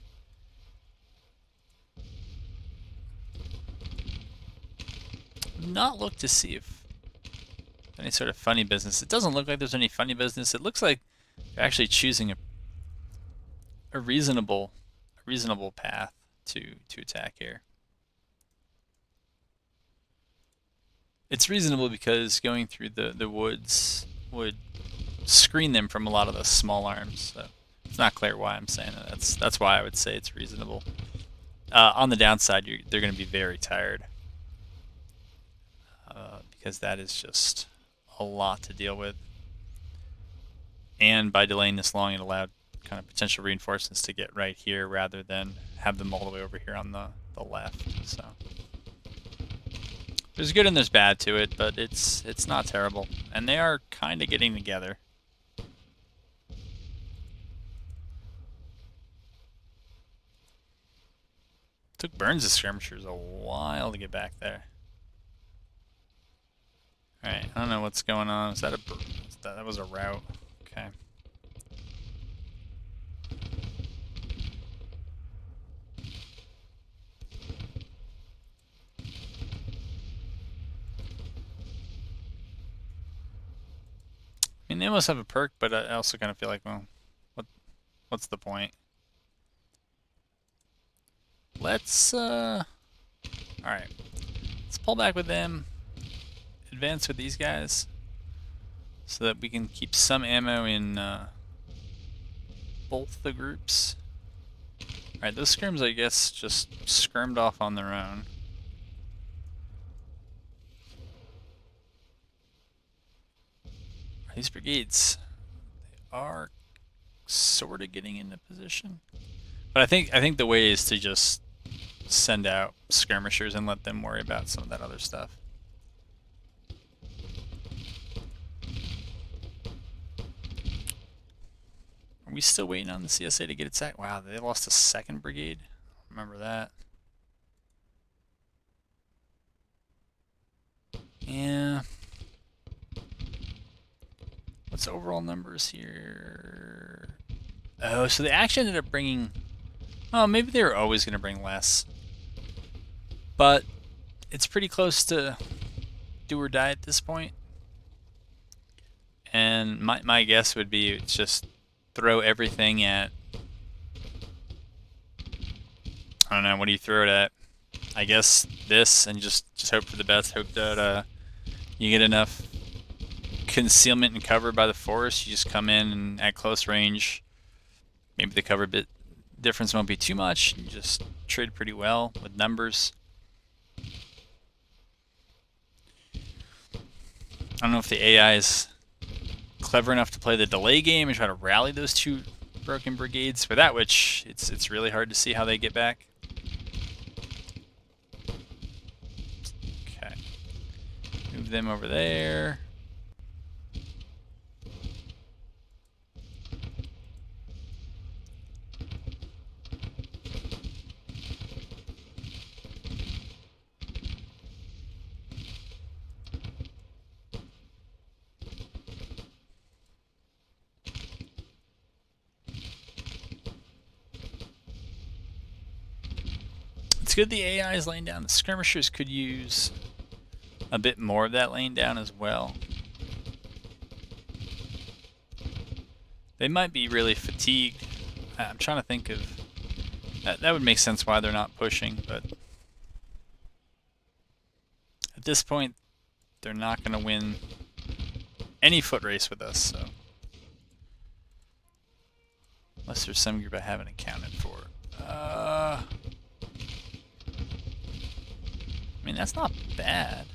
Not look to see if any sort of funny business. It doesn't look like there's any funny business. It looks like they're actually choosing a reasonable path to attack here. It's reasonable because going through the woods would screen them from a lot of the small arms. So it's not clear why I'm saying that. That's why I would say it's reasonable. On the downside, they're going to be very tired because that is just a lot to deal with. And by delaying this long, it allowed kind of potential reinforcements to get right here rather than have them all the way over here on the left. So there's good and there's bad to it, but it's not terrible. And they are kind of getting together. Took Burns' skirmishers a while to get back there. Alright, I don't know what's going on. Is that that was a route. Okay. I mean, they must have a perk, but I also kind of feel like, well, what's the point? Let's, alright. Let's pull back with them, advance with these guys, so that we can keep some ammo in both the groups. Alright, those skirms, I guess, just skirmed off on their own. These brigades, they are sort of getting into position. But I think the way is to just send out skirmishers and let them worry about some of that other stuff. Are we still waiting on the CSA to get its act? Wow, they lost a 2nd brigade. Remember that. Yeah. What's the overall numbers here? Oh, so they actually ended up bringing... Oh, maybe they were always going to bring less. But it's pretty close to do or die at this point. And my guess would be it's just throw everything at... I don't know, what do you throw it at? I guess this, and just hope for the best. Hope that you get enough concealment and cover by the forest. You just come in and at close range, maybe the cover bit difference won't be too much. You just trade pretty well with numbers. I don't know if the AI is clever enough to play the delay game and try to rally those 2 broken brigades, for that which it's really hard to see how they get back. Okay, move them over there. It's good the AI is laying down. The skirmishers could use a bit more of that laying down as well. They might be really fatigued. I'm trying to think of... That would make sense why they're not pushing, but... At this point, they're not going to win any foot race with us, so... Unless there's some group I haven't accounted for. I mean, that's not bad.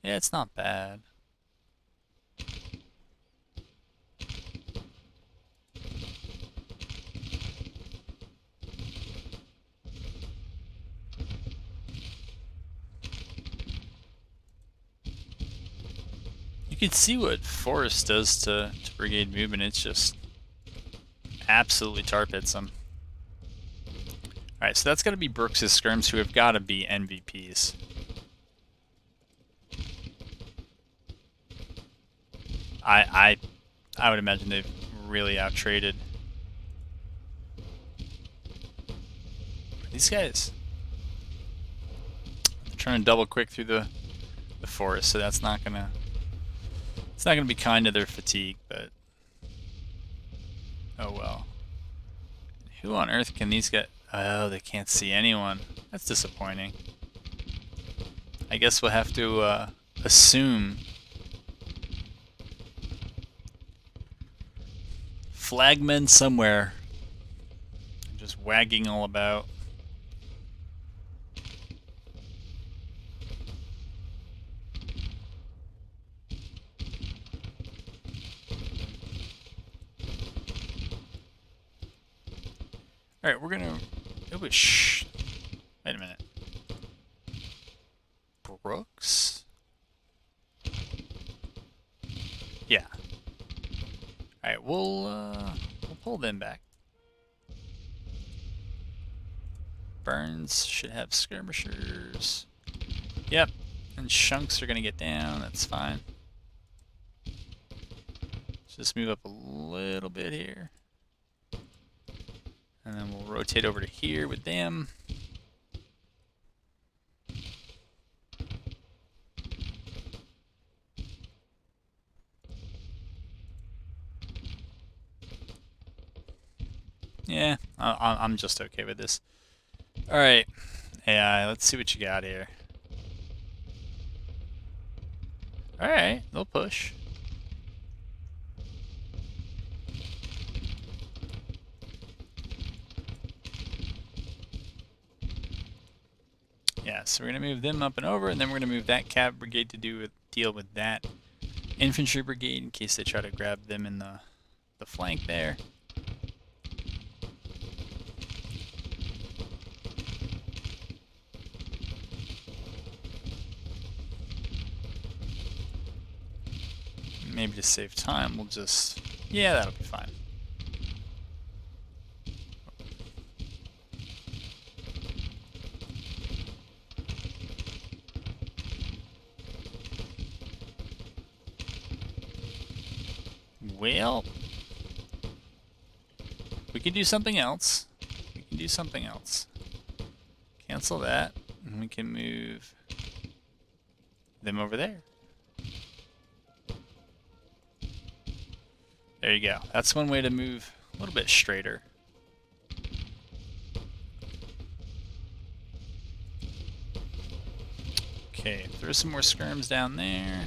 Yeah, it's not bad. You can see what Forest does to brigade movement. It's just absolutely tar pits them. Alright, so that's got to be Brooks' skirms, who have got to be MVPs. I would imagine they've really out-traded. These guys... They're trying to double quick through the forest, so that's not gonna... It's not gonna be kind to their fatigue, but... Oh well. Who on earth can these get? Oh, they can't see anyone. That's disappointing. I guess we'll have to assume flagmen somewhere, just wagging all about. All right, we're gonna. Oh, shh. Wait a minute. Brooks. Yeah. All right, we'll pull them back. Burns should have skirmishers. Yep, and shunks are gonna get down. That's fine. Let's just move up a little bit here. And then we'll rotate over to here with them. Yeah, I'm just okay with this. Alright, AI, let's see what you got here. Alright, they'll push. Yeah, so we're going to move them up and over, and then we're going to move that cav brigade to deal with that infantry brigade in case they try to grab them in the flank there. Maybe to save time, we'll just... Yeah, that'll be fine. Well, we can do something else. We can do something else. Cancel that, and we can move them over there. There you go. That's one way to move a little bit straighter. Okay, throw some more skirms down there.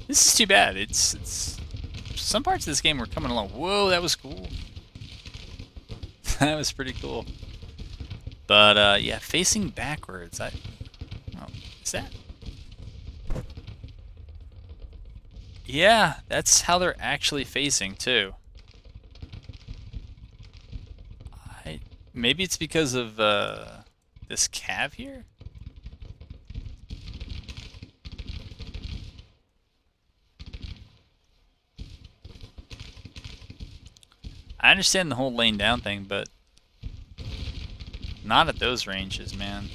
This is too bad. It's some parts of this game were coming along. Whoa, that was cool. That was pretty cool. But yeah, facing backwards. Oh, is that? Yeah, that's how they're actually facing too. Maybe it's because of this cav here. I understand the whole lane down thing, but not at those ranges, man.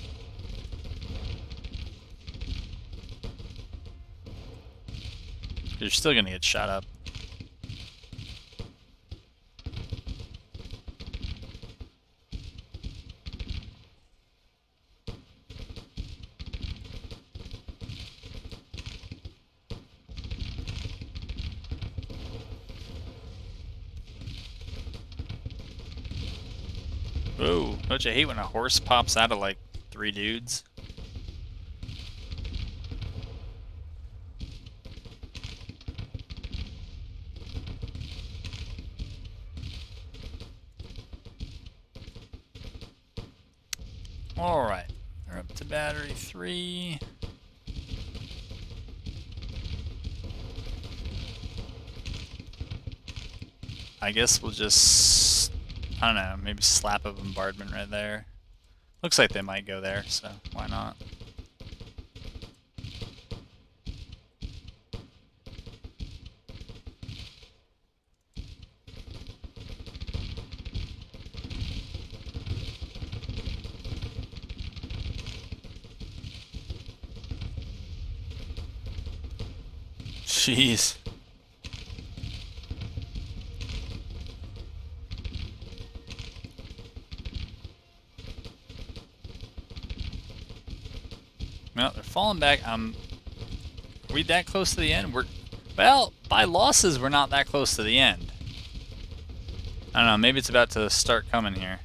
You're still gonna get shot up. Oh, don't you hate when a horse pops out of like 3 dudes? Alright, we're up to battery 3. I guess we'll just, I don't know, maybe slap a bombardment right there. Looks like they might go there, so why not? Jeez. Well, they're falling back. Are we that close to the end? Well, by losses, we're not that close to the end. I don't know, maybe it's about to start coming here.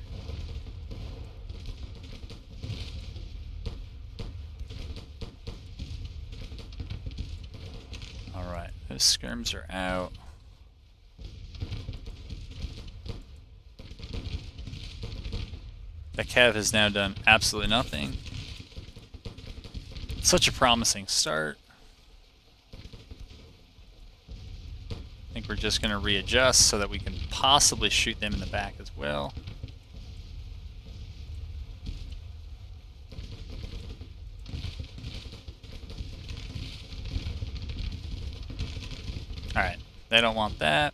Alright, those skirms are out. The Cav has now done absolutely nothing. Such a promising start. I think we're just going to readjust so that we can possibly shoot them in the back as well. Alright, they don't want that.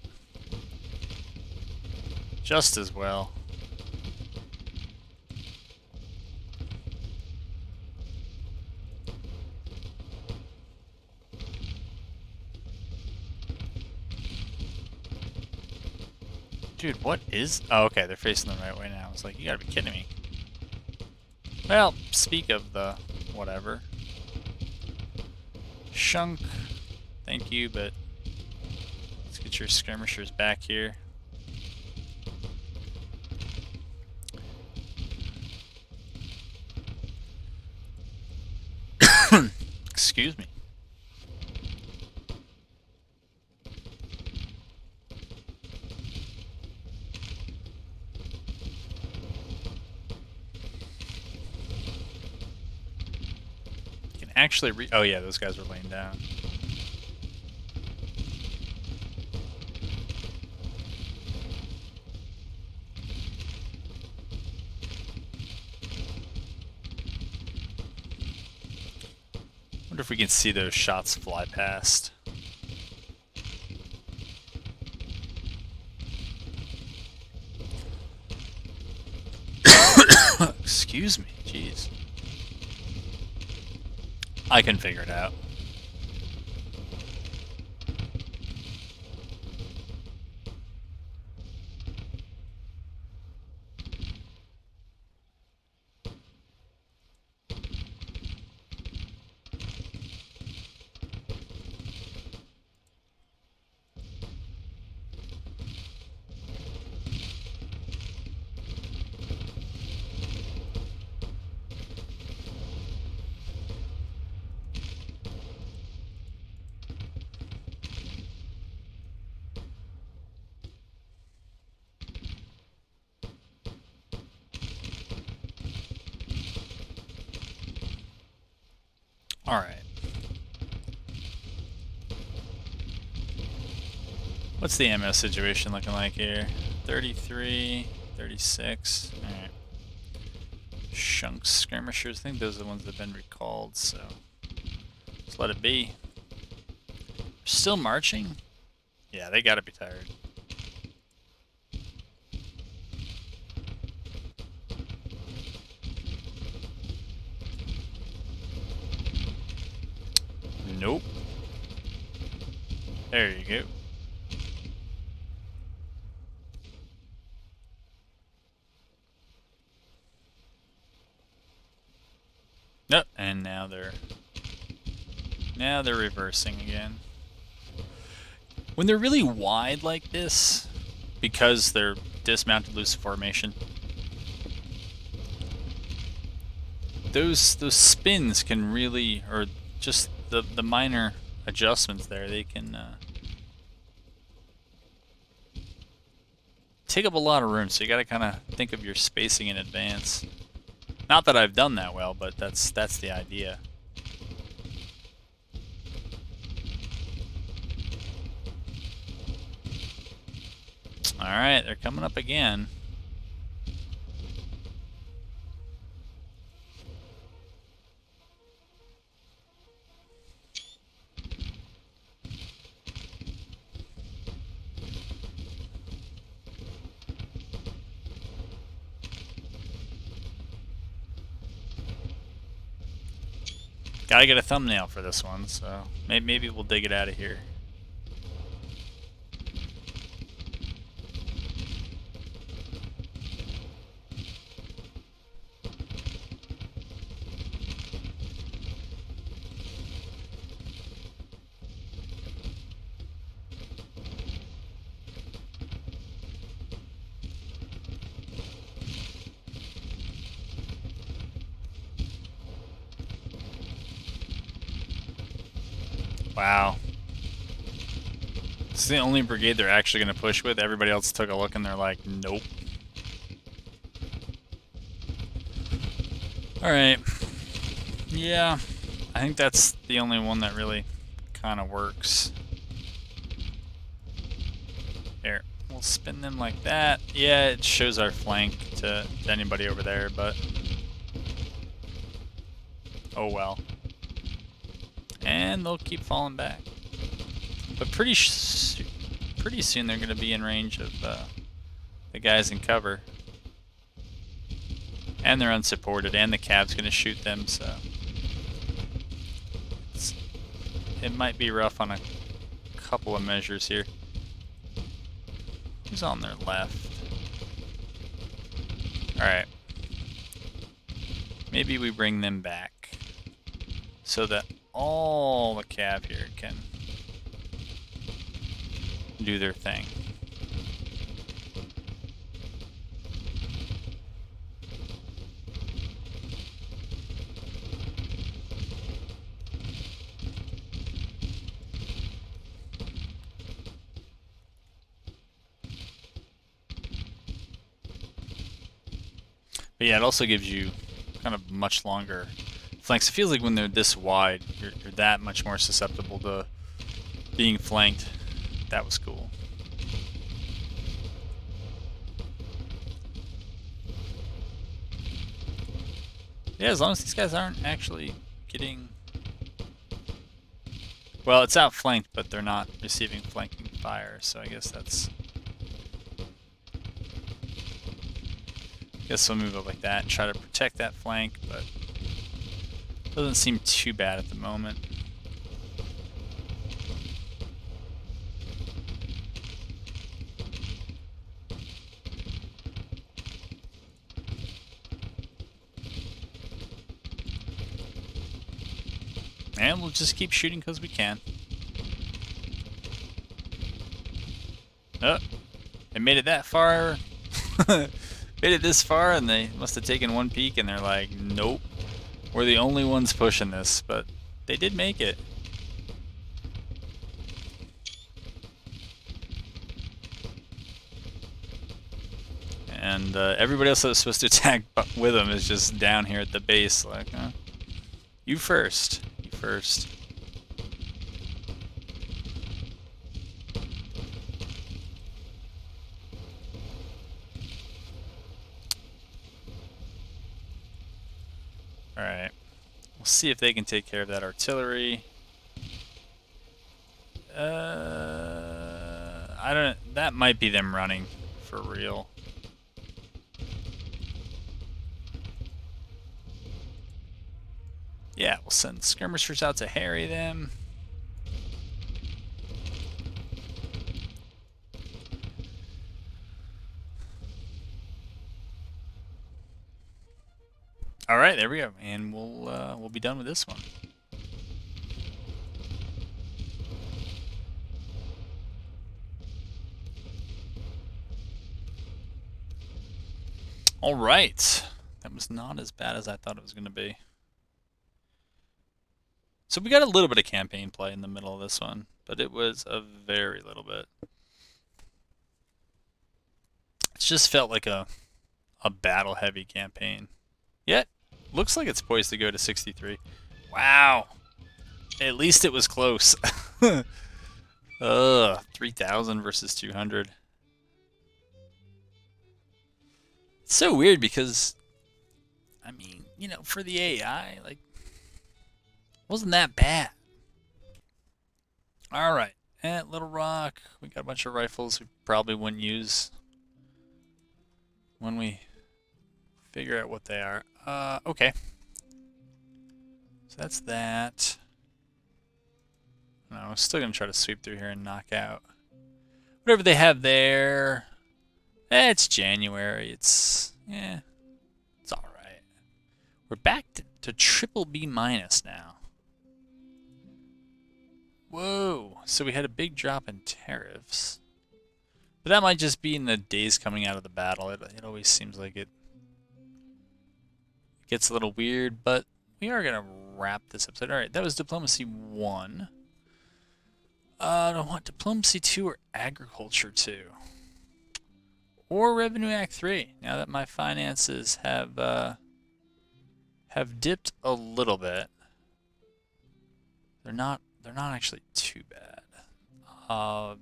Just as well. Dude, what is... Oh, okay, they're facing the right way now. I was like, you gotta be kidding me. Well, speak of the whatever. Shunk, thank you, but let's get your skirmishers back here. Excuse me. Actually, oh yeah, those guys were laying down. Wonder if we can see those shots fly past. Excuse me, jeez. I can figure it out. Alright. What's the ammo situation looking like here? 33, 36. Alright. Shunk skirmishers. I think those are the ones that have been recalled, so just let it be. Still marching? Yeah, they gotta be tired. Nope. There you go. Nope, and now they're reversing again. When they're really wide like this, because they're dismounted loose formation, those spins can really, or just the minor adjustments there, they can take up a lot of room. So you got to kind of think of your spacing in advance. Not that I've done that well, but that's the idea. All right, they're coming up again. Gotta get a thumbnail for this one, so maybe we'll dig it out of here. Wow. This is the only brigade they're actually going to push with. Everybody else took a look and they're like, nope. Alright. Yeah, I think that's the only one that really kind of works. There. We'll spin them like that. Yeah, it shows our flank to anybody over there, but... oh well. And they'll keep falling back. But pretty soon they're going to be in range of the guys in cover. And they're unsupported, and the cab's going to shoot them, so... it might be rough on a couple of measures here. Who's on their left? Alright. Maybe we bring them back so that all the cav here can do their thing. But yeah, it also gives you kind of much longer flanks. It feels like when they're this wide, you're that much more susceptible to being flanked. That was cool. Yeah, as long as these guys aren't actually getting... well, it's outflanked, but they're not receiving flanking fire, so I guess that's... guess we'll move up like that and try to protect that flank, but doesn't seem too bad at the moment. And we'll just keep shooting because we can. Oh, they made it that far. Made it this far, and they must have taken one peek, and they're like, nope, we're the only ones pushing this, but they did make it. And everybody else that was supposed to attack with them is just down here at the base, like, you first, you first. Alright, we'll see if they can take care of that artillery. I don't, that might be them running for real. Yeah, we'll send skirmishers out to harry them. All right, there we go, and we'll be done with this one. All right, that was not as bad as I thought it was going to be. So we got a little bit of campaign play in the middle of this one, but it was a very little bit. It just felt like a battle-heavy campaign. Yet, looks like it's poised to go to 63. Wow. At least it was close. 3,000 versus 200. It's so weird because, I mean, you know, for the AI, like, wasn't that bad. All right, at Little Rock, we got a bunch of rifles we probably wouldn't use when we figure out what they are. Okay. So that's that. No, I'm still gonna try to sweep through here and knock out whatever they have there. It's January. It's all right. We're back to triple B minus now. Whoa! So we had a big drop in tariffs, but that might just be in the days coming out of the battle. It always seems like it gets a little weird, but we are gonna wrap this episode. All right, that was Diplomacy 1. I want Diplomacy 2 or Agriculture 2. Or Revenue Act 3. Now that my finances have dipped a little bit. They're not actually too bad. How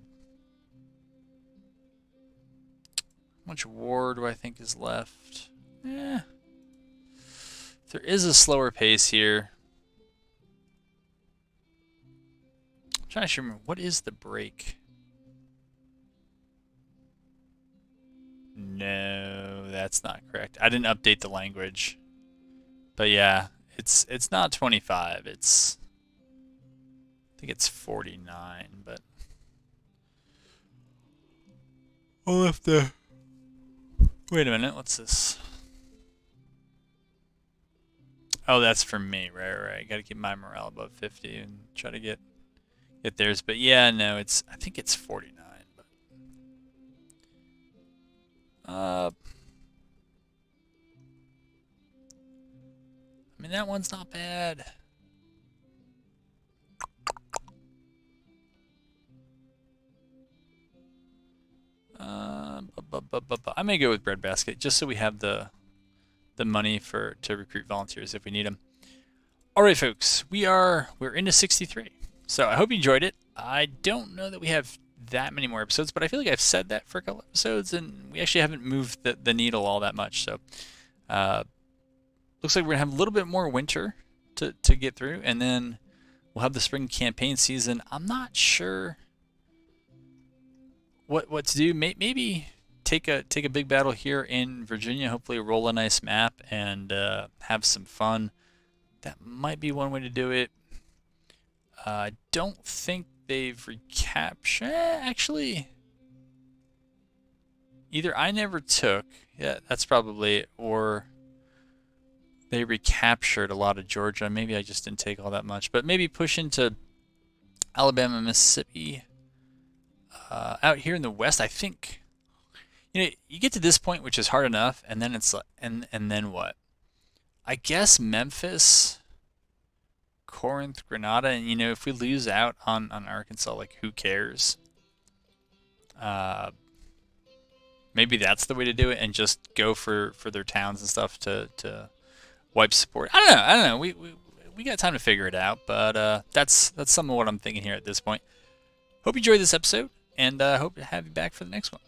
much war do I think is left? There is a slower pace here. I'm trying to remember, what is the break? No, that's not correct. I didn't update the language. But yeah, it's not 25. I think it's 49, but I'll have to wait a minute. What's this? Oh, that's for me. Right. Got to keep my morale above 50 and try to get theirs. But yeah, no, I think it's 49. I mean, that one's not bad. I may go with Breadbasket just so we have the money to recruit volunteers if we need them. All right, folks, we're into 63. So I hope you enjoyed it. I don't know that we have that many more episodes, but I feel like I've said that for a couple episodes, and we actually haven't moved the needle all that much. So looks like we're gonna have a little bit more winter to get through, and then we'll have the spring campaign season. I'm not sure what to do. Maybe take a big battle here in Virginia. Hopefully roll a nice map and have some fun. That might be one way to do it. I don't think they've recaptured. Actually, either I never took. Yeah, that's probably it, or they recaptured a lot of Georgia. Maybe I just didn't take all that much, but maybe push into Alabama, Mississippi. Out here in the West, I think, you know, you get to this point, which is hard enough, and then it's and then what? I guess Memphis, Corinth, Grenada, and you know, if we lose out on Arkansas, like who cares? Maybe that's the way to do it, and just go for their towns and stuff to wipe support. I don't know. We got time to figure it out, but that's some of what I'm thinking here at this point. Hope you enjoyed this episode, and hope to have you back for the next one.